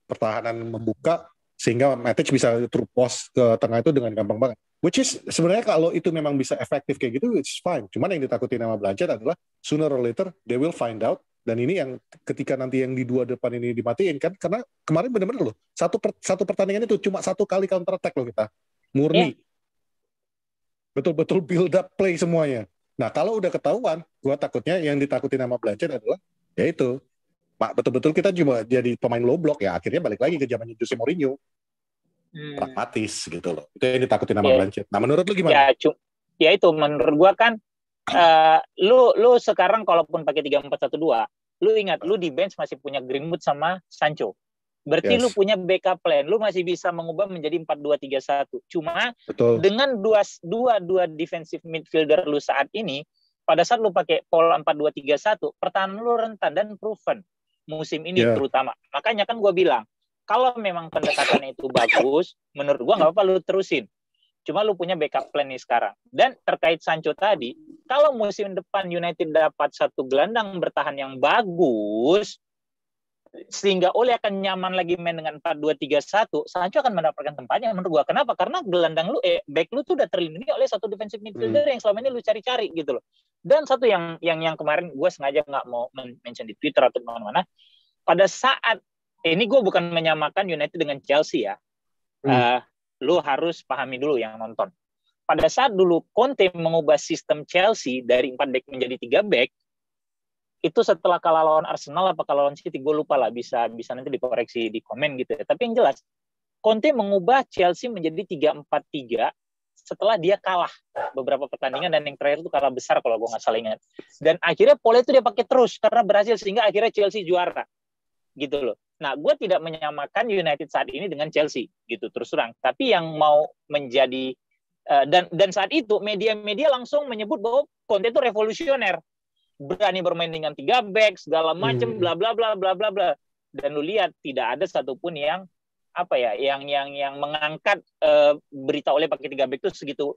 Speaker 1: pertahanan membuka sehingga Matic bisa through post ke tengah itu dengan gampang banget. Which is sebenarnya kalau itu memang bisa efektif kayak gitu, it's fine. Cuman yang ditakutin sama Blanchard adalah sooner or later they will find out. Dan ini yang ketika nanti yang di 2 depan ini dimatiin kan, karena kemarin benar-benar loh satu pertandingan itu cuma 1 kali counter attack loh kita, murni, betul-betul build up play semuanya. Nah kalau udah ketahuan, gua takutnya yang ditakutin sama Blanchard adalah yaitu betul-betul kita cuma jadi pemain low block ya, akhirnya balik lagi ke zamannya Jose Mourinho. Pragmatis gitu loh. Itu yang ditakutin sama Blanchard. Nah, menurut lu gimana?
Speaker 2: Ya itu menurut gua kan lu sekarang kalaupun pakai 3-4-1-2, lu ingat lu di bench masih punya Greenwood sama Sancho. Berarti lu punya backup plan. Lu masih bisa mengubah menjadi 4-2-3-1. Cuma dengan dua defensive midfielder lu saat ini, pada saat lu pakai pola 4-2-3-1, pertahanan lu rentan dan proven musim ini terutama. Makanya kan gua bilang, kalau memang pendekatannya itu bagus, menurut gua nggak apa-apa lu terusin. Cuma lu punya backup plan nih sekarang. Dan terkait Sancho tadi, kalau musim depan United dapat satu gelandang bertahan yang bagus, sehingga Ole akan nyaman lagi main dengan 4-2-3-1, Sancho akan mendapatkan tempatnya menurut gua. Kenapa? Karena gelandang lu, back lu tuh udah terlindungi oleh satu defensive midfielder yang selama ini lu cari-cari gitu loh. Dan satu yang kemarin gua sengaja nggak mau mention di Twitter atau mana-mana, pada saat ini gue bukan menyamakan United dengan Chelsea ya. Lu harus pahami dulu yang nonton. Pada saat dulu Conte mengubah sistem Chelsea dari 4 back menjadi 3 back, itu setelah kalah lawan Arsenal apa kalah lawan City, gue lupa lah, bisa nanti dikoreksi di komen gitu ya. Tapi yang jelas, Conte mengubah Chelsea menjadi 3-4-3 setelah dia kalah beberapa pertandingan, dan yang terakhir itu kalah besar kalau gue nggak salah ingat. Dan akhirnya pola itu dia pakai terus karena berhasil, sehingga akhirnya Chelsea juara gitu loh. Nah, gue tidak menyamakan United saat ini dengan Chelsea gitu terus terang. Tapi yang mau menjadi dan saat itu media-media langsung menyebut bahwa Conte itu revolusioner, berani bermain dengan 3 back segala macam, bla bla bla bla bla bla. Dan lu lihat tidak ada satupun yang yang mengangkat berita Oleh pakai 3 back itu segitu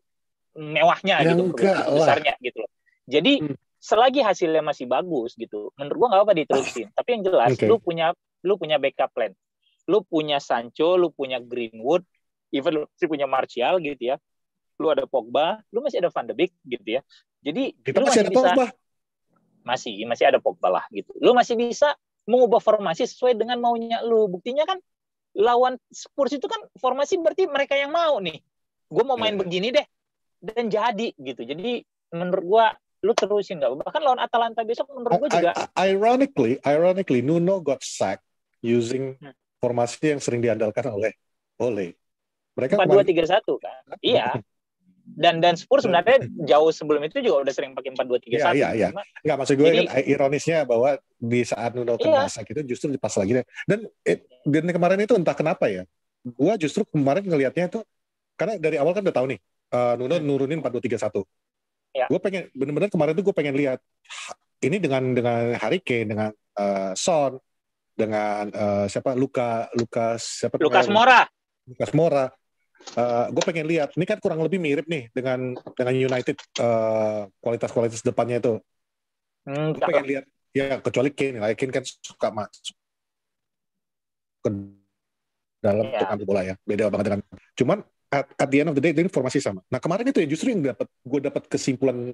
Speaker 2: mewahnya gitu, besarnya gitu loh. Jadi selagi hasilnya masih bagus gitu, menurut gua nggak apa diterusin. Tapi yang jelas lu punya backup plan. Lu punya Sancho, lu punya Greenwood, even lu masih punya Martial gitu ya. Lu ada Pogba, lu masih ada Van de Beek gitu ya. Jadi
Speaker 1: kita
Speaker 2: lu
Speaker 1: masih ada Pogba.
Speaker 2: Masih ada Pogba lah gitu. Lu masih bisa mengubah formasi sesuai dengan maunya lu. Buktinya kan lawan Spurs itu kan formasi berarti mereka yang mau nih. Gua mau main begini deh. Dan jadi gitu. Jadi menurut gua lu terusin nggak? Bahkan lawan Atalanta besok menurut gua juga.
Speaker 1: Ironically, Nuno got sacked using formasi yang sering diandalkan oleh Ole.
Speaker 2: Mereka 4-2-3-1 kan. Iya. Dan Spurs sebenarnya jauh sebelum itu juga udah sering pakai 4-2-3-1.
Speaker 1: Iya. Enggak, maksud gue kan ironisnya bahwa di saat Nuno kena sack itu justru dipas lagi. Dan kemarin itu entah kenapa ya. Gue justru kemarin ngelihatnya itu karena dari awal kan udah tahu nih Nuno nurunin 4-2-3-1. Ya. Gue pengen bener-bener kemarin tuh gue pengen lihat ini dengan Harry Kane, dengan Son, dengan Lucas Moura. Gue pengen lihat ini kan kurang lebih mirip nih dengan United kualitas depannya itu. Gue pengen lihat ya, kecuali Kane kan suka masuk ke dalam untuk ambil bola ya, beda banget dengan. Cuman at the end of the day ini formasi sama. Nah kemarin itu ya justru yang gue dapat kesimpulan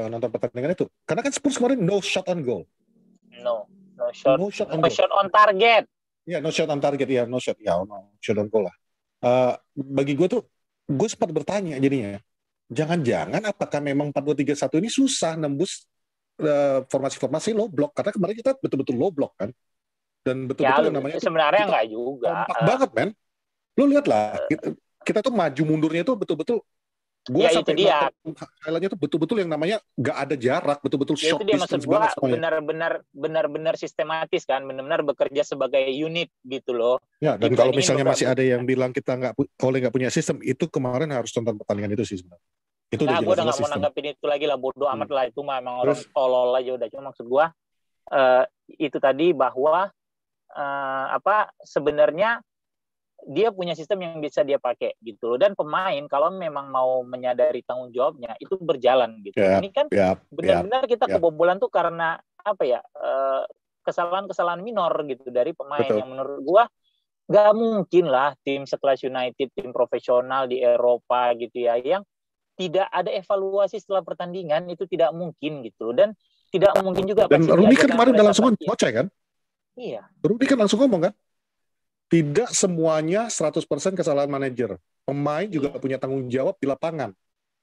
Speaker 1: nonton pertandingan itu, karena kan Spurs kemarin no shot on goal.
Speaker 2: No shot on target.
Speaker 1: Ya, no shot on target ya, no shot on goal lah. Bagi gue tuh, gue sempat bertanya jadinya, jangan-jangan apakah memang 4-2-3-1 ini susah nembus formasi-formasi low block, karena kemarin kita betul-betul low block kan, dan betul-betul yang namanya
Speaker 2: sebenarnya nggak juga
Speaker 1: kompak banget men. Lu lihat lah, kita tuh maju mundurnya tuh betul-betul. Gue sampai highlightnya tuh betul-betul yang namanya nggak ada jarak, betul-betul short distance banget semuanya.
Speaker 2: Benar-benar sistematis kan, benar-benar bekerja sebagai unit gitu loh.
Speaker 1: Ya, dan kalau misalnya masih ada yang bilang kita nggak punya sistem, itu kemarin harus tonton pertandingan itu sih sebenarnya. Itu udah jelas
Speaker 2: sistem. Gue udah nggak mau nanggapin itu lagi lah, bodoh amat lah, itu mah emang orang tolol aja udah. Cuma maksud gue itu tadi bahwa sebenarnya dia punya sistem yang bisa dia pakai gitu loh. Dan pemain kalau memang mau menyadari tanggung jawabnya itu berjalan gitu. Ini kan benar-benar kita kebobolan tuh karena kesalahan-kesalahan minor gitu dari pemain. Betul. Yang menurut gua Nggak mungkin lah tim sekelas United, tim profesional di Eropa gitu ya, yang tidak ada evaluasi setelah pertandingan, itu tidak mungkin gitu. Dan tidak mungkin juga
Speaker 1: Dan
Speaker 2: pasti
Speaker 1: Rooney kan
Speaker 2: diajarkan
Speaker 1: kemarin
Speaker 2: pada
Speaker 1: udah
Speaker 2: saat
Speaker 1: langsung
Speaker 2: latihan.
Speaker 1: ngoceh kan?
Speaker 2: Iya.
Speaker 1: Rooney kan langsung ngomong kan? Tidak semuanya 100% kesalahan manajer. Pemain juga punya tanggung jawab di lapangan.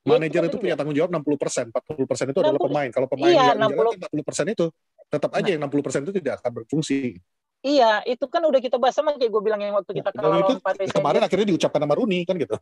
Speaker 1: Manajer itu punya tanggung jawab 60%, 40% itu adalah pemain. Kalau pemain nggak menjalankan 40% itu, tetap aja yang 60% itu tidak akan berfungsi.
Speaker 2: Iya, itu kan udah kita bahas sama kayak gue bilang yang waktu kita kalah lawan Paris Saint-Germain.
Speaker 1: Kemarin akhirnya diucapkan nama Rooney kan gitu.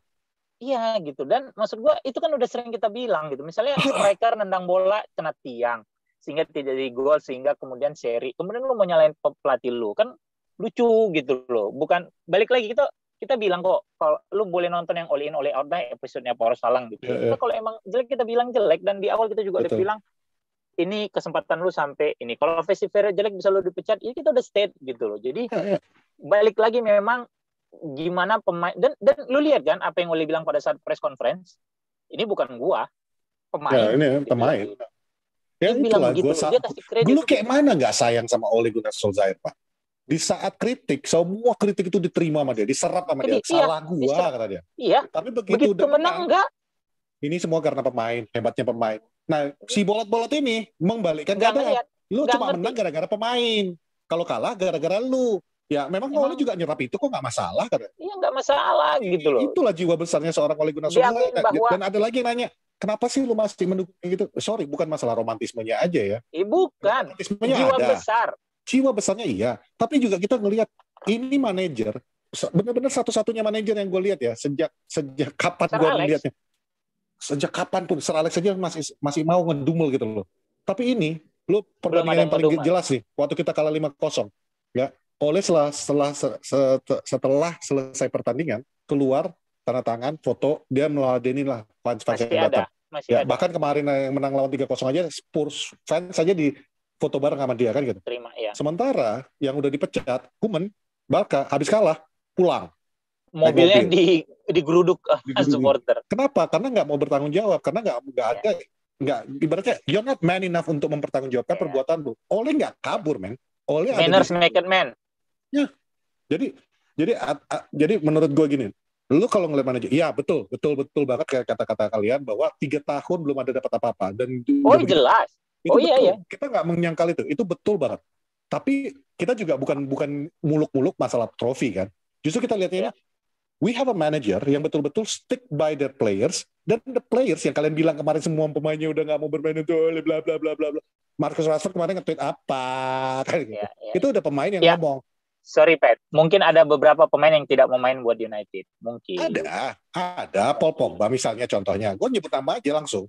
Speaker 2: Iya gitu. Dan maksud gue itu kan udah sering kita bilang gitu. Misalnya striker nendang bola kena tiang sehingga tidak jadi gol, sehingga kemudian seri. Kemudian lu mau nyalain pelatih lu, kan lucu gitu loh. Bukan, balik lagi kita bilang kok, kalau lu boleh nonton yang all in all out dah episodenya Power Salang gitu. Kita kalau emang jelek kita bilang jelek, dan di awal kita juga udah bilang ini kesempatan lu sampai ini. Kalau festivalnya jelek bisa lu dipecat, ya kita udah state gitu loh. Jadi balik lagi memang gimana pemain, dan lu lihat kan apa yang Oli bilang pada saat press conference, ini bukan gua, pemain.
Speaker 1: Ya, ini pemain. Ya
Speaker 2: dia itulah gitu. Dia kasih kredit.
Speaker 1: Dulu kayak mana nggak sayang sama Ole Gunnar Solskjaer, Pak? Di saat kritik, semua kritik itu diterima sama dia, diserap sama dia. Salah gua, kata dia.
Speaker 2: Iya.
Speaker 1: Tapi begitu udah
Speaker 2: menang enggak?
Speaker 1: Ini semua karena pemain, hebatnya pemain. Nah, si bolot-bolot ini membalikkan keadaan. Lu cuma menang gara-gara pemain. Kalau kalah gara-gara lu. Ya, memang Ole juga nyerap itu kok nggak masalah, kan?
Speaker 2: Iya, nggak masalah gitu loh.
Speaker 1: Itulah jiwa besarnya seorang Ole Gunnar Solskjaer. Dan ada lagi yang nanya, kenapa sih lu masih mendukung gitu? Sorry, bukan masalah romantismenya aja ya.
Speaker 2: Bukan.
Speaker 1: Romantismenya
Speaker 2: jiwa
Speaker 1: ada.
Speaker 2: besar.
Speaker 1: Jiwa besarnya iya. Tapi juga kita ngelihat ini manajer, benar-benar satu-satunya manajer yang gue lihat ya, sejak kapan gue melihatnya. Sejak kapan pun, Sir Alex saja masih mau ngedumel gitu loh. Tapi ini, lu perbandingan yang paling jelas nih, waktu kita kalah 5-0, ya, Ole setelah selesai pertandingan, keluar, tanda tangan, foto, dia meladeni lah fans yang datang. Ya, bahkan kemarin yang menang lawan 3-0 aja, Spurs fans saja di foto bareng sama dia kan gitu.
Speaker 2: Terima, ya.
Speaker 1: Sementara yang udah dipecat, Koeman, Barca, habis kalah, pulang.
Speaker 2: Mobilnya digeruduk supporter.
Speaker 1: Kenapa? Karena nggak mau bertanggung jawab. Karena nggak ibaratnya you're not man enough untuk mempertanggungjawabkan perbuatan lu. Ole nggak kabur, men. Ole
Speaker 2: manners make it man.
Speaker 1: Ya. Jadi menurut gue gini, lu kalau ngeliat manajer, iya betul banget kayak kata-kata kalian bahwa 3 tahun belum ada dapat apa-apa dan
Speaker 2: jelas.
Speaker 1: Itu betul. Iya. Kita nggak menyangkal itu betul banget. Tapi kita juga bukan muluk-muluk masalah trofi kan. Justru kita lihatnya we have a manager yang betul-betul stick by the players, dan the players yang kalian bilang kemarin semua pemainnya udah nggak mau bermain itu bla bla bla bla bla. Marcus Rashford kemarin nge-tweet apa kan gitu. Itu udah pemain yang ngomong.
Speaker 2: Sorry Pat, mungkin ada beberapa pemain yang tidak mau main buat United. Mungkin.
Speaker 1: Ada Paul Pogba misalnya contohnya. Gue nyebut nama aja langsung.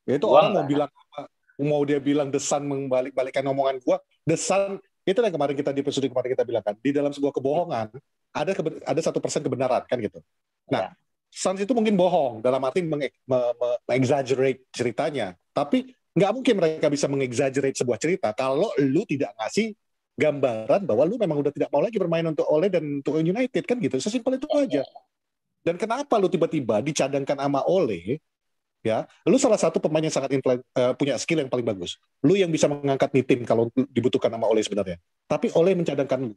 Speaker 1: Itu orang mau bilang apa? Mau dia bilang The Sun membalik-balikan omongan gue. The Sun itu yang kemarin kita di episode kemarin kita bilang kan, di dalam sebuah kebohongan ada 1% kebenaran kan gitu. Nah, Suns itu mungkin bohong dalam arti mengexaggerate ceritanya, tapi nggak mungkin mereka bisa mengexaggerate sebuah cerita kalau lu tidak ngasih gambaran bahwa lu memang udah tidak mau lagi bermain untuk Ole dan untuk United kan gitu. Sesimpel itu aja. Dan kenapa lu tiba-tiba dicadangkan sama Ole? Ya, lu salah satu pemain yang sangat punya skill yang paling bagus. Lu yang bisa mengangkat nih tim kalau dibutuhkan sama Ole sebenarnya. Tapi Ole mencadangkan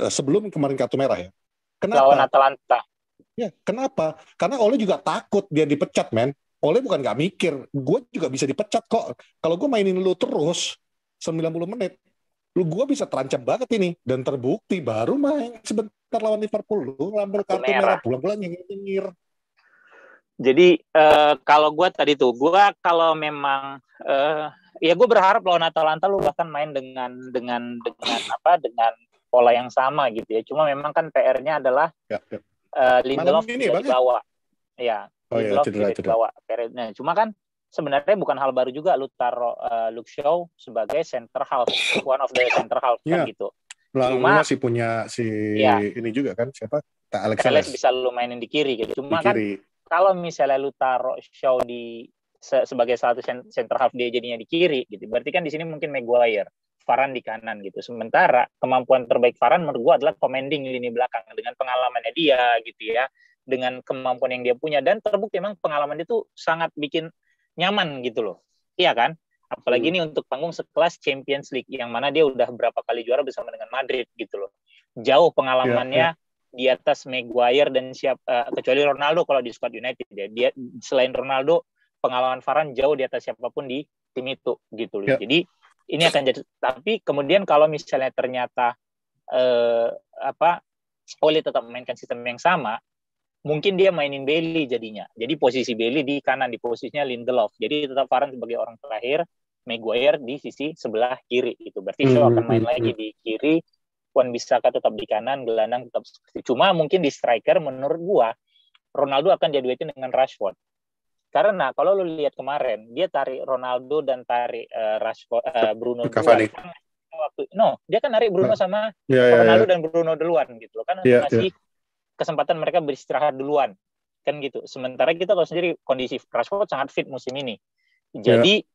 Speaker 1: sebelum kemarin kartu merah ya. Kenapa?
Speaker 2: Lawan Atalanta.
Speaker 1: Ya, kenapa? Karena Ole juga takut dia dipecat, men. Ole bukan nggak mikir, gue juga bisa dipecat kok. Kalau gue mainin lu terus 90 menit, gue bisa terancam banget ini. Dan terbukti baru main sebentar lawan Liverpool, lu ngambil kartu merah pulang-pulang nyengir.
Speaker 2: Jadi kalau gue tadi tuh, gue kalau memang ya gue berharap lawan Atalanta lu bahkan main dengan pola yang sama gitu ya. Cuma memang kan PR-nya adalah Lindelof tidak dibawa. Ya, Lindelof tidak dibawa. PR-nya. Cuma kan sebenarnya bukan hal baru juga lu taruh Luke Shaw sebagai center half, one of the center half kan gitu.
Speaker 1: Lalu masih punya ini juga kan, siapa?
Speaker 2: Alex bisa lu mainin di kiri gitu. Cuma kan kalau misalnya lu taruh Shaw sebagai satu center half, dia jadinya di kiri gitu. Berarti kan di sini mungkin Maguire, Varane di kanan gitu. Sementara kemampuan terbaik Varane menurut gua adalah commanding lini belakang dengan pengalamannya dia gitu ya, dengan kemampuan yang dia punya, dan terbukti memang pengalaman itu sangat bikin nyaman gitu loh. Iya kan? Apalagi ini untuk panggung sekelas Champions League yang mana dia udah berapa kali juara bersama dengan Madrid gitu loh. Jauh pengalamannya di atas Maguire dan kecuali Ronaldo kalau di squad United ya. Dia selain Ronaldo, pengalaman Varane jauh di atas siapapun di tim itu gitu loh. Yeah. Jadi ini akan jadi, tapi kemudian kalau misalnya ternyata Ole tetap memainkan sistem yang sama, mungkin dia mainin Bailey jadinya. Jadi posisi Bailey di kanan, di posisinya Lindelof. Jadi tetap Varane sebagai orang terakhir, Maguire di sisi sebelah kiri itu. Berarti Shaw akan main lagi di kiri, Wan-Bissaka tetap di kanan, gelandang tetap seperti. Cuma mungkin di striker menurut gua Ronaldo akan diduetin dengan Rashford. Karena kalau lu lihat kemarin dia tarik Ronaldo dan tarik Rashford, Bruno duluan. Dia kan narik Bruno sama Ronaldo dan Bruno duluan gitu kan, untuk ngasih kesempatan mereka beristirahat duluan kan gitu. Sementara kita tahu sendiri kondisi Rashford sangat fit musim ini. Jadi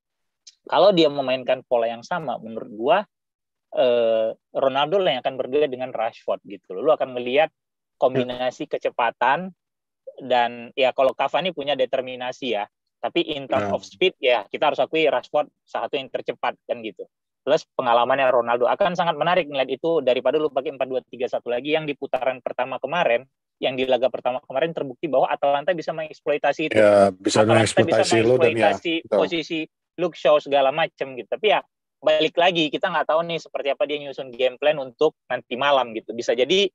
Speaker 2: kalau dia memainkan pola yang sama, menurut gua Ronaldo lah yang akan berdua dengan Rashford gitu. Lu akan melihat kombinasi kecepatan dan ya kalau Cavani punya determinasi ya, tapi in terms of speed ya kita harus akui Rashford salah satu yang tercepat kan gitu. Plus pengalamannya Ronaldo akan sangat menarik melihat itu daripada lu pakai 4-2-3-1 lagi yang di putaran pertama kemarin, yang di laga pertama kemarin terbukti bahwa Atalanta bisa mengeksploitasi itu.
Speaker 1: Ya, bisa mengeksploitasi lu dan ya
Speaker 2: posisi Luke Shaw segala macam gitu. Tapi ya balik lagi kita nggak tahu nih seperti apa dia nyusun game plan untuk nanti malam gitu. Bisa jadi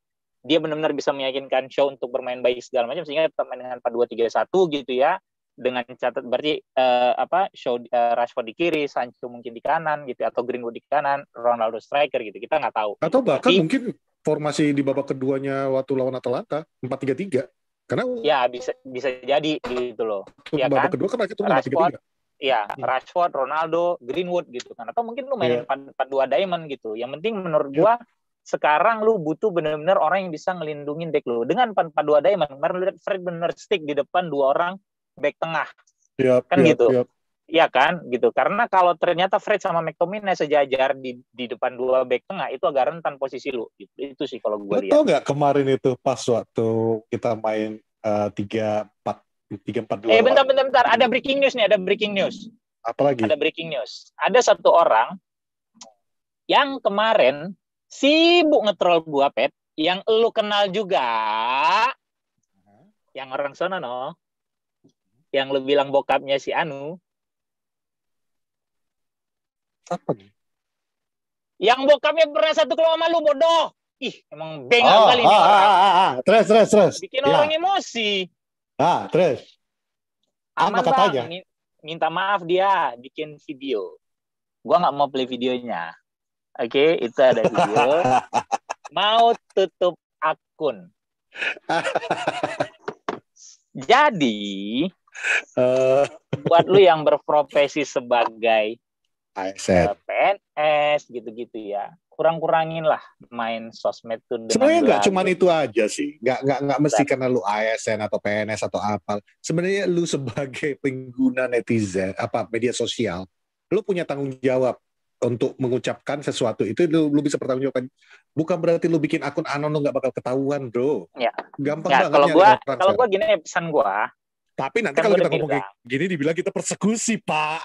Speaker 2: dia benar-benar bisa meyakinkan Shaw untuk bermain baik segala macam sehingga tetap main dengan 4-2-3-1 gitu ya. Dengan catat berarti Shaw Rashford di kiri, Sancho mungkin di kanan gitu atau Greenwood di kanan, Ronaldo striker gitu. Kita nggak tahu.
Speaker 1: Atau bahkan mungkin formasi di babak keduanya waktu lawan Atalanta 4-3-3. Karena
Speaker 2: ya bisa jadi gitu loh. Ya
Speaker 1: babak kedua kan itu 4-3-3.
Speaker 2: Ya, Rashford, Ronaldo, Greenwood gitu kan. Atau mungkin lu mainin 4-2 diamond gitu. Yang penting menurut gua sekarang lu butuh benar-benar orang yang bisa ngelindungin back lu. Dengan 4-4-2 diamond, kemarin lu lihat Fred benar stick di depan 2 orang back tengah. Kan gitu. Iya kan? Gitu. Karena kalau ternyata Fred sama McTominay sejajar di depan 2 back tengah, itu agak rentan posisi lu. Gitu. Itu sih kalau gua lihat.
Speaker 1: Lu tau nggak kemarin itu pas waktu kita main 3-4-2.
Speaker 2: Bentar. Ada breaking news nih,
Speaker 1: Apalagi?
Speaker 2: Ada breaking news. Ada satu orang yang kemarin sibuk ngetrol gua, Pet, yang lu kenal juga. Yang orang sana no. Yang lu bilang bokapnya si Anu.
Speaker 1: Apa nih?
Speaker 2: Yang bokapnya pernah satu kelompok sama lu, bodoh. Ih, emang bengak kali ini orang.
Speaker 1: Terus.
Speaker 2: Bikin orang emosi.
Speaker 1: Terus.
Speaker 2: Aman apa katanya? Bang, minta maaf dia bikin video. Gua nggak mau play videonya. Oke, itu ada video. Mau tutup akun. Jadi, buat lu yang berprofesi sebagai PNS gitu-gitu ya, kurang-kurangin lah main sosmed tuh.
Speaker 1: Sebenarnya nggak cuma itu aja sih, nggak mesti karena lu ASN atau PNS atau apa. Sebenarnya lu sebagai pengguna netizen, media sosial, lu punya tanggung jawab untuk mengucapkan sesuatu itu. Lu bisa bertanggung jawab. Bukan berarti lu bikin akun anon lu nggak bakal ketahuan, bro.
Speaker 2: Ya.
Speaker 1: Gampang banget.
Speaker 2: Kalau gua gini pesan gua.
Speaker 1: Tapi nanti kalau kita ngomong kayak gini dibilang kita persekusi, Pak.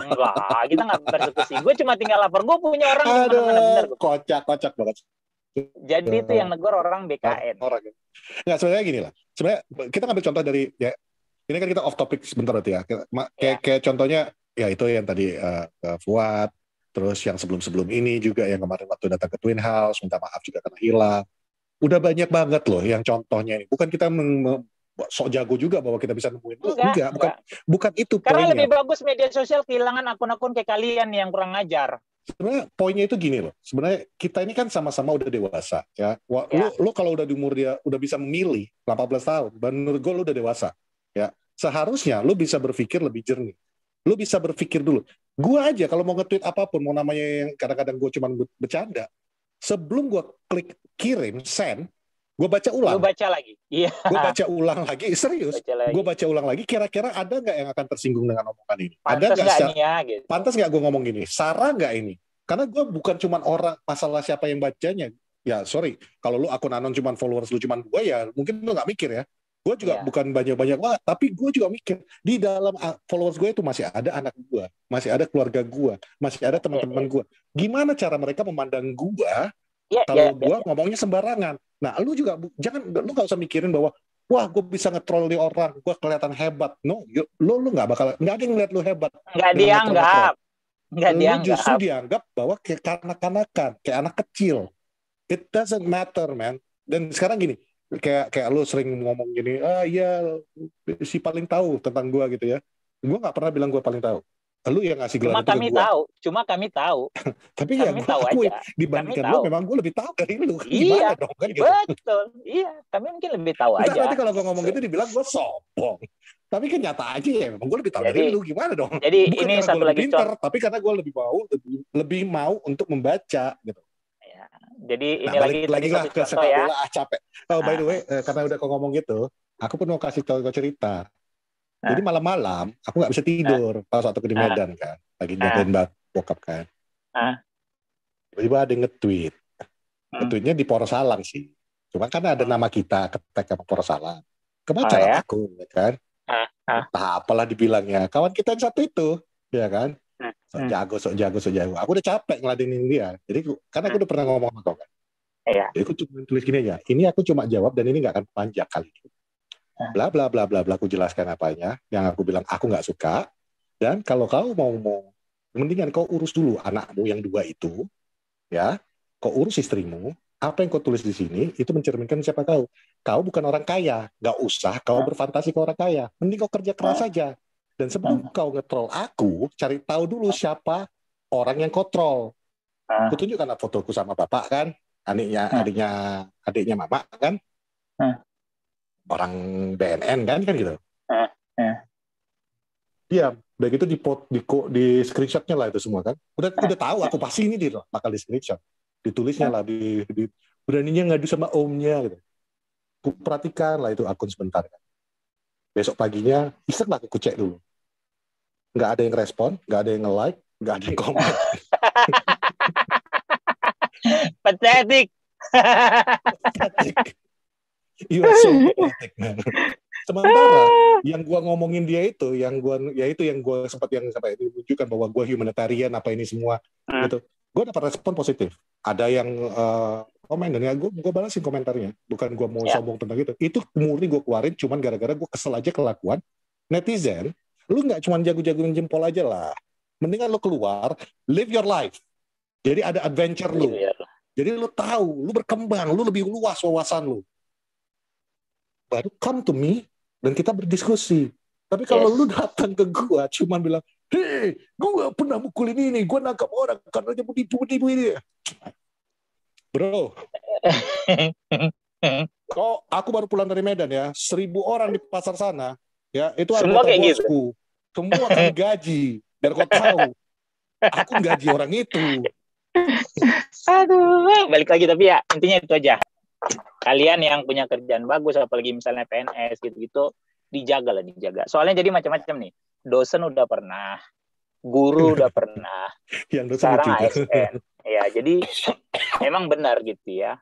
Speaker 2: Enggak, kita nggak persekusi. Gue cuma tinggal lapor. Gue punya orang di mana-mana benar.
Speaker 1: Kocak banget.
Speaker 2: Jadi itu yang negor orang BKN.
Speaker 1: Nggak, sebenarnya gini lah. Sebenarnya kita ngambil contoh dari ya. Ini kan kita off topic sebentar berarti ya. Kayak contohnya ya itu yang tadi Fuad. Terus yang sebelum ini juga yang kemarin waktu datang ke Twin House minta maaf juga karena hilang. Udah banyak banget loh yang contohnya ini. Bukan kita sok jago juga bahwa kita bisa nemuin. Bukan itu
Speaker 2: karena
Speaker 1: poinnya.
Speaker 2: Lebih bagus media sosial kehilangan akun-akun kayak kalian yang kurang ajar.
Speaker 1: Sebenarnya poinnya itu gini loh. Sebenarnya kita ini kan sama-sama udah dewasa ya. Lu kalau udah di umur dia udah bisa memilih 18 tahun, menurut gue lu udah dewasa ya. Seharusnya lu bisa berpikir lebih jernih. Lu bisa berpikir dulu. Gue aja kalau mau nge-tweet apapun, mau namanya yang kadang-kadang gue cuma bercanda, sebelum gue klik kirim send, gue baca ulang.
Speaker 2: Gue baca lagi. Iya.
Speaker 1: Gue baca ulang lagi, serius. Gue baca ulang lagi, kira-kira ada nggak yang akan tersinggung dengan omongan ini?
Speaker 2: Pantas nggak nih ya? Gitu.
Speaker 1: Pantas nggak gue ngomong gini? Sarah nggak ini? Karena gue bukan cuma orang, masalah siapa yang bacanya. Ya sorry, kalau lu akun anon cuma followers lu cuma 2 ya, mungkin lu nggak mikir ya. Gue juga bukan banyak-banyak banget, tapi gue juga mikir di dalam followers gue itu masih ada anak gue, masih ada keluarga gue, masih ada teman-teman gue. Gimana cara mereka memandang gue Kalau gue ngomongnya sembarangan. Nah, lu juga lu nggak usah mikirin bahwa wah gue bisa nge-troll di orang, gue kelihatan hebat. No, lu nggak ada yang ngeliat lu hebat.
Speaker 2: Nggak dianggap.
Speaker 1: Lu justru dianggap bahwa kayak kanak-kanakan, kayak anak kecil. It doesn't matter, man. Dan sekarang gini, kayak lu sering ngomong gini, iya si paling tahu tentang gue gitu ya. Gue nggak pernah bilang gue paling tahu. Lu yang ngasih gelar itu ke gue.
Speaker 2: Cuma kami tahu.
Speaker 1: Tapi ya gue akui, dibandingkan lu memang gue lebih tahu dari lu.
Speaker 2: Iya,
Speaker 1: gimana dong kan gitu.
Speaker 2: Betul. Iya, kami mungkin lebih tahu aja.
Speaker 1: Nanti kalau gue ngomong gitu dibilang gue sombong. Tapi kan nyata aja ya, memang gue lebih tahu dari lu, gimana dong?
Speaker 2: Jadi
Speaker 1: bukan
Speaker 2: ini
Speaker 1: karena
Speaker 2: satu
Speaker 1: gue
Speaker 2: lagi
Speaker 1: pintar, tapi karena gue lebih mau untuk membaca gitu.
Speaker 2: Ya, jadi ini
Speaker 1: lagi lah ke sepak bola capek. Oh by the way, karena udah kau ngomong gitu, aku pun mau kasih tahu kau cerita. Jadi malam-malam aku nggak bisa tidur pas waktu di Medan kan, lagi jagain bokap kan. Tiba-tiba ada nge-tweet. Nge-tweetnya di Porosalang sih. Cuma kan ada nama kita ketek sama Porosalang. Kebaca lah aku, ya kan. Entah apalah dibilangnya. Kawan kita yang satu itu, ya kan. Sok jago. Aku udah capek ngeladenin dia. Jadi karena aku udah pernah ngomong sama kau kan. Jadi aku cuma tulis gini aja. Ini aku cuma jawab dan ini nggak akan panjang kali ini. Bla bla bla bla bla. Aku jelaskan apanya. Yang aku bilang aku nggak suka. Dan kalau kau mau mendingan kau urus dulu anakmu yang 2 itu, ya. Kau urus istrimu. Apa yang kau tulis di sini itu mencerminkan siapa kau. Kau bukan orang kaya, nggak usah kau berfantasi ke orang kaya. Mending kau kerja keras saja. Dan sebelum kau nge-troll aku, cari tahu dulu siapa orang yang kau troll. Aku tunjukkan fotoku sama bapak kan, adiknya mama kan, orang BNN kan gitu. Diam. Udah gitu di screenshotnya lah itu semua kan. Udah tahu aku pasti ini bakal di screenshot. Ditulisnya lah di beraninya ngadu sama omnya gitu. Aku perhatikan lah itu akun sebentar kan. Besok paginya iseng lah aku cek dulu. Nggak ada yang respon, nggak ada yang nge-like, nggak ada yang komen.
Speaker 2: Pathetic.
Speaker 1: You are so pathetic, man. Sementara yang gua ngomongin dia itu, yang gua sampai ditunjukkan bahwa gua humanitarian apa ini semua gitu. Gua dapat respon positif. Ada yang komen dan ya gua balasin komentarnya. Bukan gua mau sombong tentang itu. Itu murni gua keluarin cuman gara-gara gua kesel aja kelakuan netizen. Lu nggak cuma jago-jagoin jempol aja lah. Mendingan lu keluar, live your life. Jadi ada adventure lu. Jadi lu tahu, lu berkembang, lu lebih luas wawasan lu. Baru come to me dan kita berdiskusi. Tapi kalau lu datang ke gua cuman bilang, "Hei, gua pernah mukulin ini, gua nangkap orang karena dia menipu ini." Bro. Aku baru pulang dari Medan ya, 1.000 orang di pasar sana. Ya, itu anggota bosku. Gitu. Semua kami gaji. Biar kau tahu. Aku gaji orang itu.
Speaker 2: Aduh, balik lagi tapi ya intinya itu aja. Kalian yang punya kerjaan bagus, apalagi misalnya PNS gitu-gitu, dijaga. Soalnya jadi macam-macam nih. Dosen udah pernah, guru udah pernah, sekarang ASN. Ya, jadi emang benar gitu ya.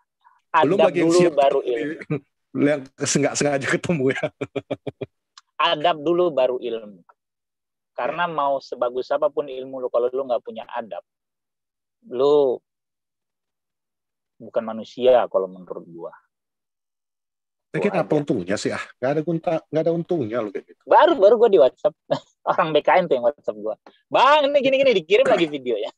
Speaker 2: Adab dulu baru ilmu.
Speaker 1: Yang nggak sengaja ketemu ya.
Speaker 2: Adab dulu baru ilmu. Karena mau sebagus apapun ilmu lu, kalau lu nggak punya adab, lu bukan manusia kalau menurut gua.
Speaker 1: Mungkin apa untungnya sih? Nggak ada untungnya lo kayak gitu.
Speaker 2: Baru gua di WhatsApp orang BKN tuh yang WhatsApp gua. Bang, ini gini dikirim lagi videonya.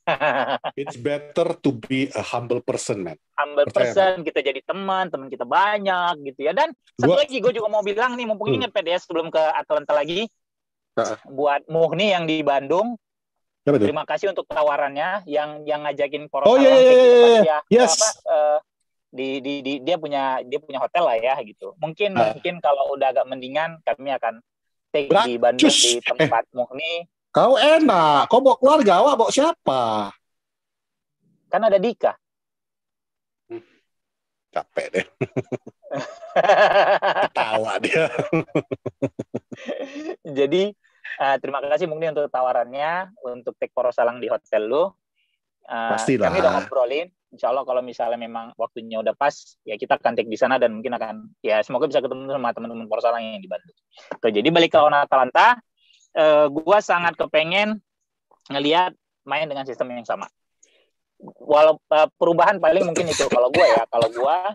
Speaker 1: It's better to be a humble person, man.
Speaker 2: Humble person, kita jadi teman kita banyak gitu ya. Dan satu lagi gue juga mau bilang nih, mumpung ingat PDS sebelum ke Atlanta lagi, buat Muhni yang di Bandung. Terima kasih untuk tawarannya yang ngajakin
Speaker 1: Porosalang
Speaker 2: dia punya hotel lah ya gitu. Mungkin kalau udah agak mendingan kami akan take di Bandung di tempat Muhni.
Speaker 1: Kau enak, kau bawa keluarga, bawa siapa?
Speaker 2: Kan ada Dika.
Speaker 1: Capek deh. Ketawa dia.
Speaker 2: Jadi terima kasih mungkin untuk tawarannya untuk take Porosalang di hotel lu.
Speaker 1: Pastilah.
Speaker 2: Kami udah ngobrolin. Insya Allah kalau misalnya memang waktunya udah pas, ya kita akan take di sana dan mungkin akan ya semoga bisa ketemu sama teman-teman Porosalang yang di Bandung. Jadi balik ke Atlanta, gua sangat kepengen ngelihat main dengan sistem yang sama. perubahan paling mungkin itu kalau gua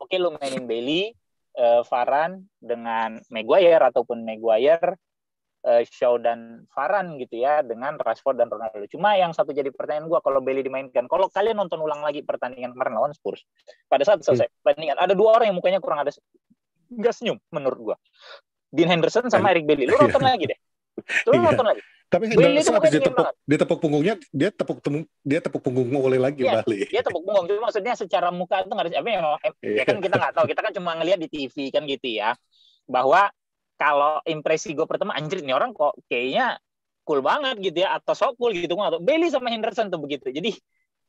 Speaker 2: oke, lu mainin Bailey, Varane dengan Maguire ataupun Maguire, Shaw dan Varane gitu ya, dengan Rashford dan Ronaldo. Cuma yang satu jadi pertanyaan gue, kalau Bailey dimainkan, kalau kalian nonton ulang lagi pertandingan kemarin lawan Spurs, pada saat selesai pertandingan, ada dua orang yang mukanya kurang ada nggak senyum menurut gue, Dean Henderson sama Eric Bailly. Lu nonton lagi deh, nonton lagi.
Speaker 1: Tapi Henderson habis dia tepuk punggungnya, dia tepuk punggung oleh lagi balik.
Speaker 2: Dia tepuk punggung, cuma maksudnya secara muka itu nggak ada. Ya kan kita nggak tahu, kita kan cuma ngelihat di TV kan gitu ya, bahwa kalau impresi gue pertama, anjir ini orang kok kayaknya cool banget gitu ya, atau so cool gitu. Bailey sama Henderson tuh begitu. Jadi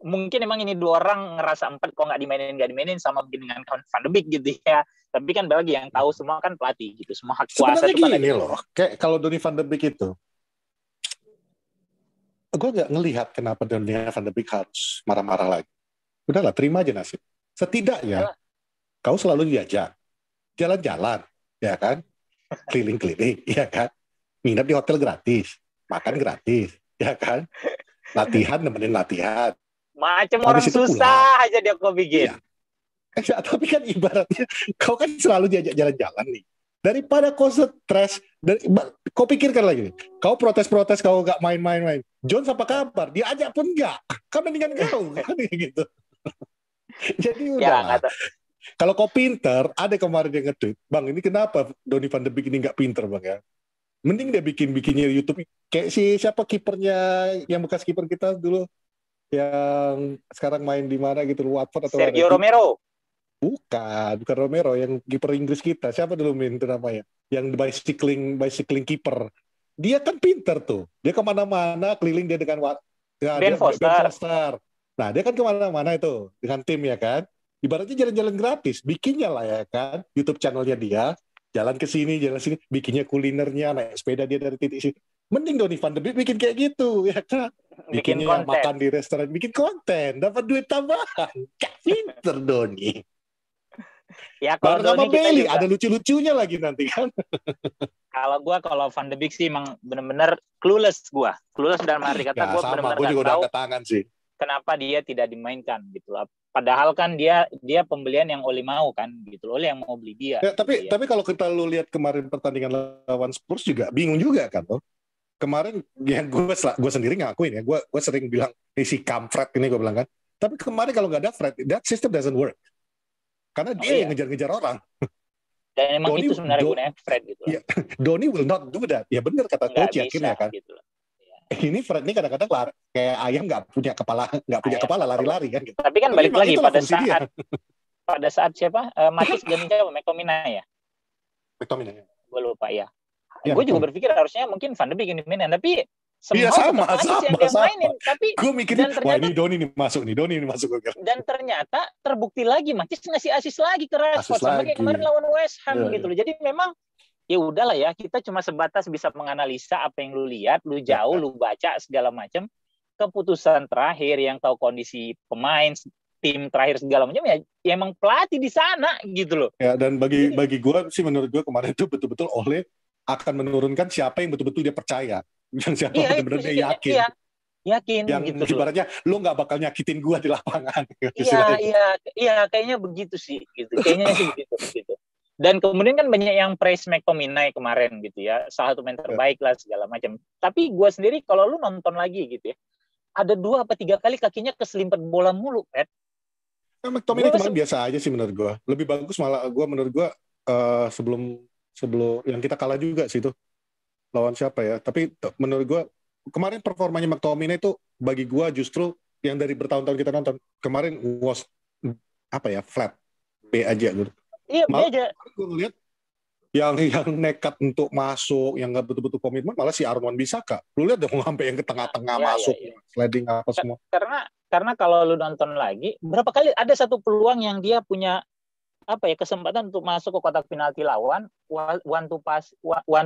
Speaker 2: mungkin emang ini dua orang ngerasa empat kok nggak dimainin sama mungkin dengan Van de Beek gitu ya. Tapi kan bagi yang tahu semua kan pelatih gitu, semua hak kuasa.
Speaker 1: Sebenarnya gini loh, kayak kalau Donny Van de Beek itu, gue nggak ngelihat kenapa Donny Van de Beek harus marah-marah lagi. Udahlah, terima aja nasib. Setidaknya kau selalu diajak jalan-jalan, ya kan? Keliling-keliling, ya kan? Nginep di hotel gratis, makan gratis, ya kan? Latihan, nemenin latihan.
Speaker 2: Macam orang susah pulang aja dia kok bikin.
Speaker 1: Ya, tapi kan ibaratnya kau kan selalu diajak jalan-jalan nih. Daripada kau stres, kau pikirkan lagi nih. Kau protes-protes, kau gak main-main. Jones apa kabar? Dia ajak pun enggak. Kan mendingan kau, kan gitu. Jadi udah. Kalau kau pinter, ada kemarin yang nge-tweet, Bang, ini kenapa Donny Van de Beek ini nggak pinter, Bang ya? Mending dia bikinnya YouTube. Kayak siapa kipernya, yang bekas kiper kita dulu, yang sekarang main di mana gitu, Watford atau
Speaker 2: Sergio Romero.
Speaker 1: Bukan Romero, yang kiper Inggris kita. Siapa dulu main itu namanya? Yang bicycling kiper. Dia kan pinter tuh. Dia kemana-mana, keliling dia dengan
Speaker 2: Ben Foster.
Speaker 1: Nah, dia kan kemana-mana itu dengan tim ya kan. Ibaratnya jalan-jalan gratis, bikinnya lah ya kan, YouTube channelnya dia, jalan ke sini, jalan sini, bikinnya kulinernya, naik sepeda dia dari titik sini. Mending Donny Van de Beek bikin kayak gitu, ya kan? Bikinnya makan di restoran, bikin konten, dapat duit tambahan. Pinter Donny.
Speaker 2: Ya kalau
Speaker 1: Donny Bailey ada lucu-lucunya lagi nanti kan.
Speaker 2: Kalau Van de Beek sih emang benar-benar clueless dalam arti kata gue benar-benar
Speaker 1: gue juga udah angkat tangan sih.
Speaker 2: Kenapa dia tidak dimainkan gitu lah. Padahal kan dia pembelian yang Oli mau kan gitu. Oli yang mau beli dia.
Speaker 1: Ya, tapi kalau kita lu lihat kemarin pertandingan lawan Spurs juga bingung juga kan tuh. Kemarin yang gue sendiri ngakuin ya, gue sering bilang si Fred ini gue bilang kan. Tapi kemarin kalau nggak ada Fred, that system doesn't work. Karena dia yang ngejar-ngejar orang.
Speaker 2: Dan emang Donny, itu sebenarnya gunanya Fred gitu.
Speaker 1: Ya, Donny will not do that. Ya benar kata coach akhirnya kan. Gitu. Ini Fred ini kadang-kadang lari, kayak ayam nggak punya kepala lari-lari kan. Gitu.
Speaker 2: Tapi kan balik lagi pada saat siapa Matis ganti siapa McTominay ya.
Speaker 1: McTominay.
Speaker 2: Gue lupa ya. Gue juga berpikir harusnya mungkin Van de Beek ini mainin, tapi
Speaker 1: iya sama.
Speaker 2: Mainin, tapi
Speaker 1: gue mikirin wah ini Donny ini masuk.
Speaker 2: Dan ternyata terbukti lagi Matis ngasih asis lagi ke Rashford sampai kayak kemarin lawan West Ham gitu loh. Jadi memang ya udahlah ya, kita cuma sebatas bisa menganalisa apa yang lu lihat, lu jauh, lu baca segala macam. Keputusan terakhir yang tahu kondisi pemain, tim terakhir segala macam ya emang pelatih di sana gitu loh.
Speaker 1: Ya, dan bagi gue sih, menurut gue kemarin itu betul-betul Ole akan menurunkan siapa yang betul-betul dia percaya, yang siapa benar-benar dia yakin.
Speaker 2: Yakin
Speaker 1: yang
Speaker 2: gitu
Speaker 1: ibaratnya lu nggak bakal nyakitin gue di lapangan.
Speaker 2: Iya, kayaknya begitu sih gitu. Kayaknya sih begitu. Dan kemudian kan banyak yang praise McTominay kemarin gitu ya, salah satu main terbaik lah segala macam. Tapi gue sendiri kalau lu nonton lagi gitu ya, ada 2 atau 3 kali kakinya keselimpet bola mulu, Pet.
Speaker 1: McTominay kemarin biasa aja sih menurut gue. Lebih bagus malah menurut gue sebelum yang kita kalah juga sih itu lawan siapa ya. Tapi menurut gue kemarin performanya McTominay itu bagi gue justru yang dari bertahun-tahun kita nonton kemarin was flat B aja gitu.
Speaker 2: Iya,
Speaker 1: malah
Speaker 2: aja.
Speaker 1: Gue ngeliat yang nekat untuk masuk, yang nggak betul-betul komitmen, malah si Aaron Wan-Bissaka. Lu lihat dong sampai yang ke tengah-tengah masuk, sliding apa semua.
Speaker 2: Karena kalau lu nonton lagi, berapa kali ada satu peluang yang dia punya kesempatan untuk masuk ke kotak penalti lawan, one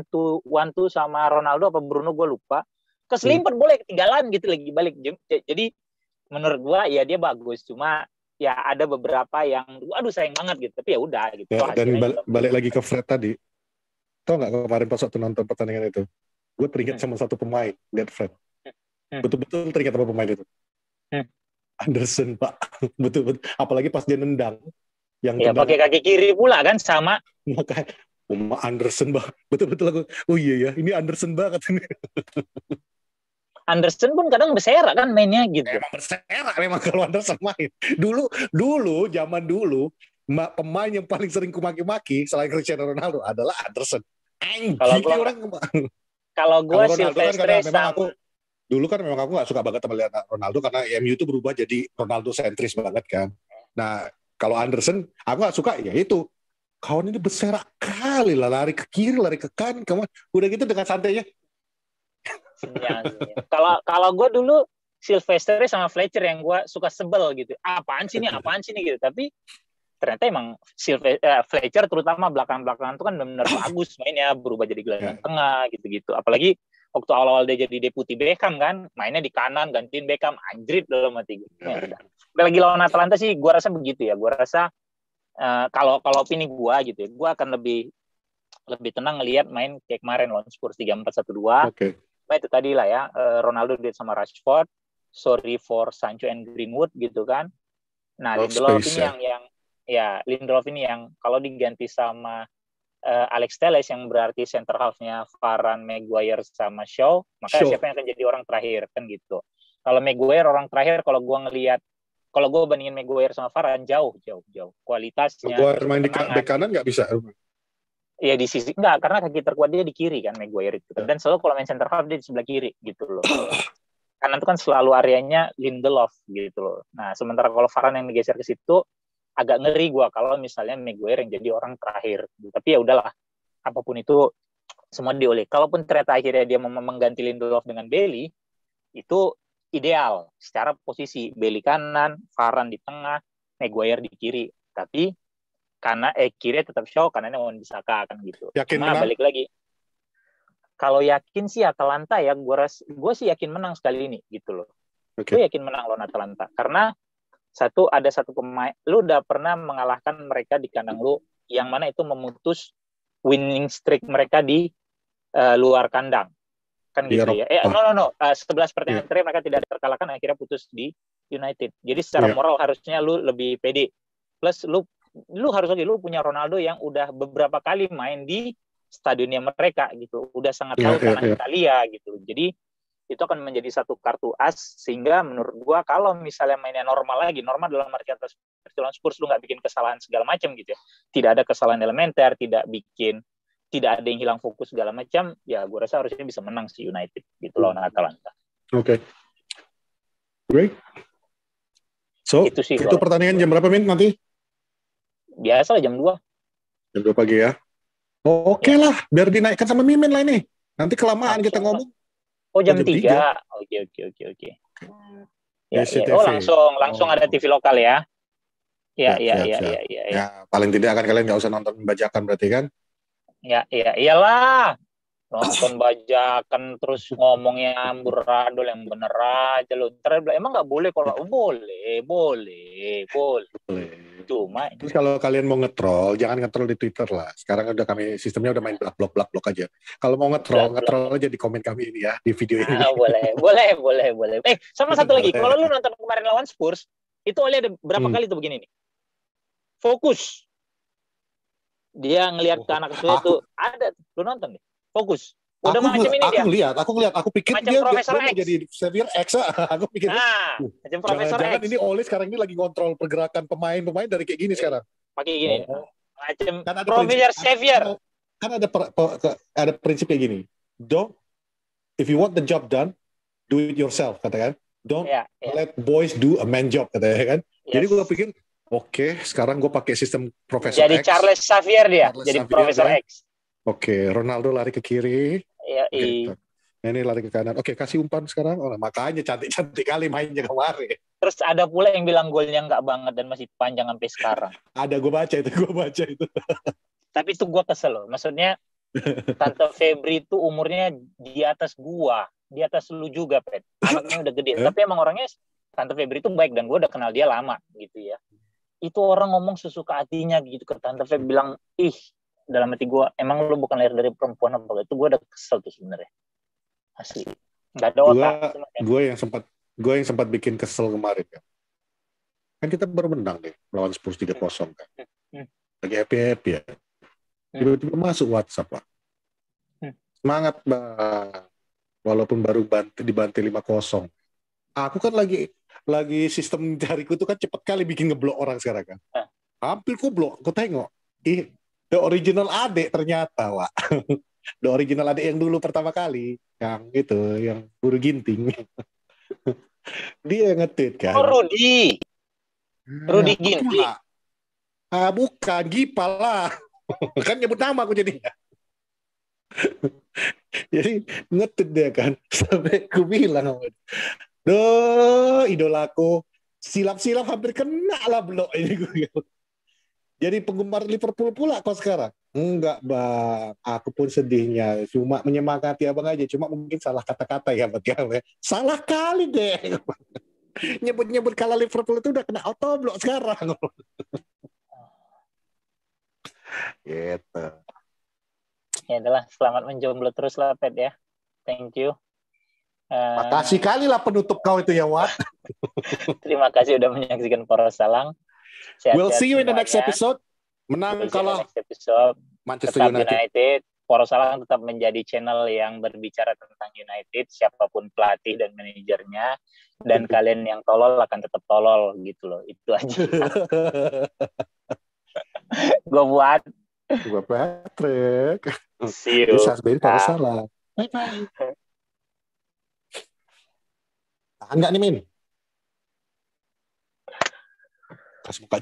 Speaker 2: two sama Ronaldo apa Bruno gue lupa, keselimpet boleh ketinggalan gitu lagi balik. Jadi menurut gue ya dia bagus, cuma ya ada beberapa yang sayang banget gitu, tapi ya udah gitu.
Speaker 1: Ya, dan balik lagi ke Fred tadi, tau nggak kemarin pas waktu nonton pertandingan itu, gue teringat sama satu pemain, lihat Fred, betul-betul teringat sama pemain itu. Anderson, Pak. Betul-betul. Apalagi pas dia nendang. Yang
Speaker 2: Ya pakai kaki kiri pula kan sama.
Speaker 1: Makanya Anderson, Pak. Betul-betul aku. Oh iya ya, ini Anderson banget ini.
Speaker 2: Anderson pun kadang berserak kan mainnya gitu.
Speaker 1: Emang berserak memang kalau Anderson main. Dulu zaman dulu pemain yang paling sering kumaki-maki selain Cristiano Ronaldo adalah Anderson. Anjing orang.
Speaker 2: Kalau gue
Speaker 1: kan
Speaker 2: Silvestre
Speaker 1: memang aku dulu kan memang aku nggak suka banget melihat Ronaldo karena MU itu berubah jadi Ronaldo sentris banget kan. Nah kalau Anderson aku nggak suka ya itu kawan ini berserak kali lah, lari ke kiri lari ke kanan udah gitu dengan santainya.
Speaker 2: Kalau gue dulu Silvestre sama Fletcher yang gue suka sebel gitu. Apaan sih ini gitu. Tapi ternyata emang Fletcher terutama belakang-belakangan itu kan benar-benar bagus mainnya, berubah jadi gelandang tengah gitu-gitu. Apalagi waktu awal-awal dia jadi deputi Beckham kan, mainnya di kanan gantiin Beckham, anjrit dalam hati gue. Ya, udah. Lagi lawan Atalanta sih gue rasa begitu ya. Gue rasa kalau opini gue gitu ya, gue akan lebih tenang ngelihat main kayak kemarin lawan Spurs 3-4-1-2.
Speaker 1: Okay.
Speaker 2: Nah, itu tadi lah ya, Ronaldo duet sama Rashford, sorry for Sancho and Greenwood gitu kan. Nah, Lindelof ini yang kalau diganti sama Alex Telles yang berarti center half-nya Varane, Maguire sama Shaw, maka siapa yang akan jadi orang terakhir kan gitu. Kalau Maguire orang terakhir, kalau gue bandingin Maguire sama Varane jauh kualitasnya.
Speaker 1: Maguire main di bek kanan nggak bisa.
Speaker 2: Ya di sisi enggak, karena kaki terkuat dia di kiri kan Maguire itu. Dan selalu kalau main center half dia di sebelah kiri gitu loh. Kanan itu kan selalu areanya Lindelof gitu loh. Nah, sementara kalau Varane yang digeser ke situ agak ngeri gue kalau misalnya Maguire yang jadi orang terakhir. Tapi ya udahlah, apapun itu semua dioleh. Kalaupun ternyata akhirnya dia mengganti Lindelof dengan Bailey, itu ideal secara posisi. Bailey kanan, Varane di tengah, Maguire di kiri. Tapi karena kiri tetap Shaw, kanannya Wan Bissaka kan gitu.
Speaker 1: Yakin
Speaker 2: menang? Balik lagi. Kalau yakin sih Atalanta ya, gue sih yakin menang sekali ini gitu loh. Gue yakin menang lawan Atalanta karena ada satu pemain, lu udah pernah mengalahkan mereka di kandang lu, yang mana itu memutus winning streak mereka di luar kandang kan gitu ya. 11 pertandingan terakhir mereka tidak terkalahkan, akhirnya putus di United. Jadi secara moral harusnya lu lebih pede. Plus lu harus lagi lu punya Ronaldo yang udah beberapa kali main di stadionnya mereka gitu, udah sangat tahu tanah Italia gitu. Jadi itu akan menjadi satu kartu as, sehingga menurut gua kalau misalnya mainnya normal dalam arti atas lawan Spurs, lu nggak bikin kesalahan segala macam gitu ya, tidak ada kesalahan elementer, tidak ada yang hilang fokus segala macam, ya gua rasa harusnya bisa menang si United gitu lawan Atalanta.
Speaker 1: Oke. Great. So itu pertandingan jam berapa Min nanti?
Speaker 2: Biasa lah jam 2.
Speaker 1: Jam 2 pagi ya. Oke lah, biar dinaikkan sama Mimin lah ini. Nanti kelamaan kita ngomong.
Speaker 2: Oh jam 3. Oke. Ya. Oh langsung ada TV lokal ya. Ya.
Speaker 1: Paling tidak kan kalian nggak usah nonton bajakan berarti kan?
Speaker 2: Ya, iyalah. Nonton bajakan terus ngomongnya amburadul yang bener aja lo. Emang nggak boleh kalau boleh. Cuma
Speaker 1: terus kalau kalian mau nge-troll, jangan nge-troll di Twitter lah. Sekarang sistemnya udah main blok aja. Kalau mau nge-troll aja di komen kami ini ya, di video ini.
Speaker 2: Boleh. Sama satu lagi, kalau lu nonton kemarin lawan Spurs, itu Oli ada berapa kali tuh begini nih. Fokus. Dia ngelihat ke anak kecil itu ada, lu nonton nih. Fokus. Udah macam ini dia.
Speaker 1: Aku ngeliat. Aku pikir
Speaker 2: macam
Speaker 1: dia
Speaker 2: jadi
Speaker 1: Xavier X. Aku pikir.
Speaker 2: Macam Profesor X.
Speaker 1: Jangan ini Oli sekarang ini lagi ngontrol pergerakan pemain dari kayak gini sekarang.
Speaker 2: Pakai gini. Macam kan Profesor Xavier.
Speaker 1: Kan ada prinsip kayak gini. If you want the job done, do it yourself, katakan. Don't let boys do a man job, katanya kan. Yes. Jadi gue pikir, oke, sekarang gue pakai sistem Profesor X.
Speaker 2: Jadi Charles Xavier dia. Jadi Profesor X.
Speaker 1: Oke, Ronaldo lari ke kiri.
Speaker 2: Iya.
Speaker 1: Ini lari ke kanan. Oke, kasih umpan sekarang. Makanya cantik kali mainnya kemarin.
Speaker 2: Terus ada pula yang bilang golnya nggak banget dan masih panjang sampai sekarang.
Speaker 1: Ada, gue baca itu.
Speaker 2: Tapi itu gue kesel loh. Maksudnya Tante Febri itu umurnya di atas gua, di atas lu juga, Pet. Anaknya udah gede. Tapi emang orangnya Tante Febri itu baik dan gua udah kenal dia lama gitu ya. Itu orang ngomong sesuka hatinya gitu ke Tante Febri, bilang, dalam hati gue, emang lu bukan lahir dari perempuan apa? Itu gue udah kesel tuh sebenarnya. Asli. Nggak ada otak.
Speaker 1: Gue yang sempat bikin kesel kemarin kan. Kan kita baru menang deh melawan Spurs 3-0 kan. Lagi happy ya. Tiba-tiba masuk WhatsApp, Pak. Semangat, Bang. Walaupun baru dibantai 5-0. Aku kan lagi sistem jariku tuh kan cepet kali bikin ngeblok orang sekarang kan. Hampir ku blok, aku tengok. The original adek ternyata, Wak. The original adek yang dulu pertama kali. Yang itu, yang buru ginting. Dia nge-tweet kan.
Speaker 2: Oh, Rudy Ginting.
Speaker 1: Bukan, Gipal lah. Kan nyebut nama aku jadinya. Jadi nge-tweet dia kan. Sampai aku bilang, duh, idolaku. Silap-silap hampir kena lah blok ini gue. Jadi penggemar Liverpool pula kok sekarang. Enggak, Bang. Aku pun sedihnya. Cuma menyemangati abang aja. Cuma mungkin salah kata-kata ya, Bang. Salah kali deh. Nyebut-nyebut kalau Liverpool itu udah kena autoblok sekarang. Gitu.
Speaker 2: Ya adalah, selamat menjomblo terus lah, Pet ya. Thank you.
Speaker 1: Makasih kali lah penutup kau itu ya, Wat.
Speaker 2: Terima kasih udah menyaksikan Poros Salang.
Speaker 1: We'll see you in the next episode. Menang kalah
Speaker 2: Manchester United. Poros Salang tetap menjadi channel yang berbicara tentang United, siapapun pelatih dan manajernya, dan kalian yang tolol akan tetap tolol gitu loh. Itu aja. Gue buat.
Speaker 1: Gue Patrick.
Speaker 2: See you.
Speaker 1: Bisa sebenarnya Poros Salang. Bye-bye. Enggak nih, Min. Kasih buka aja.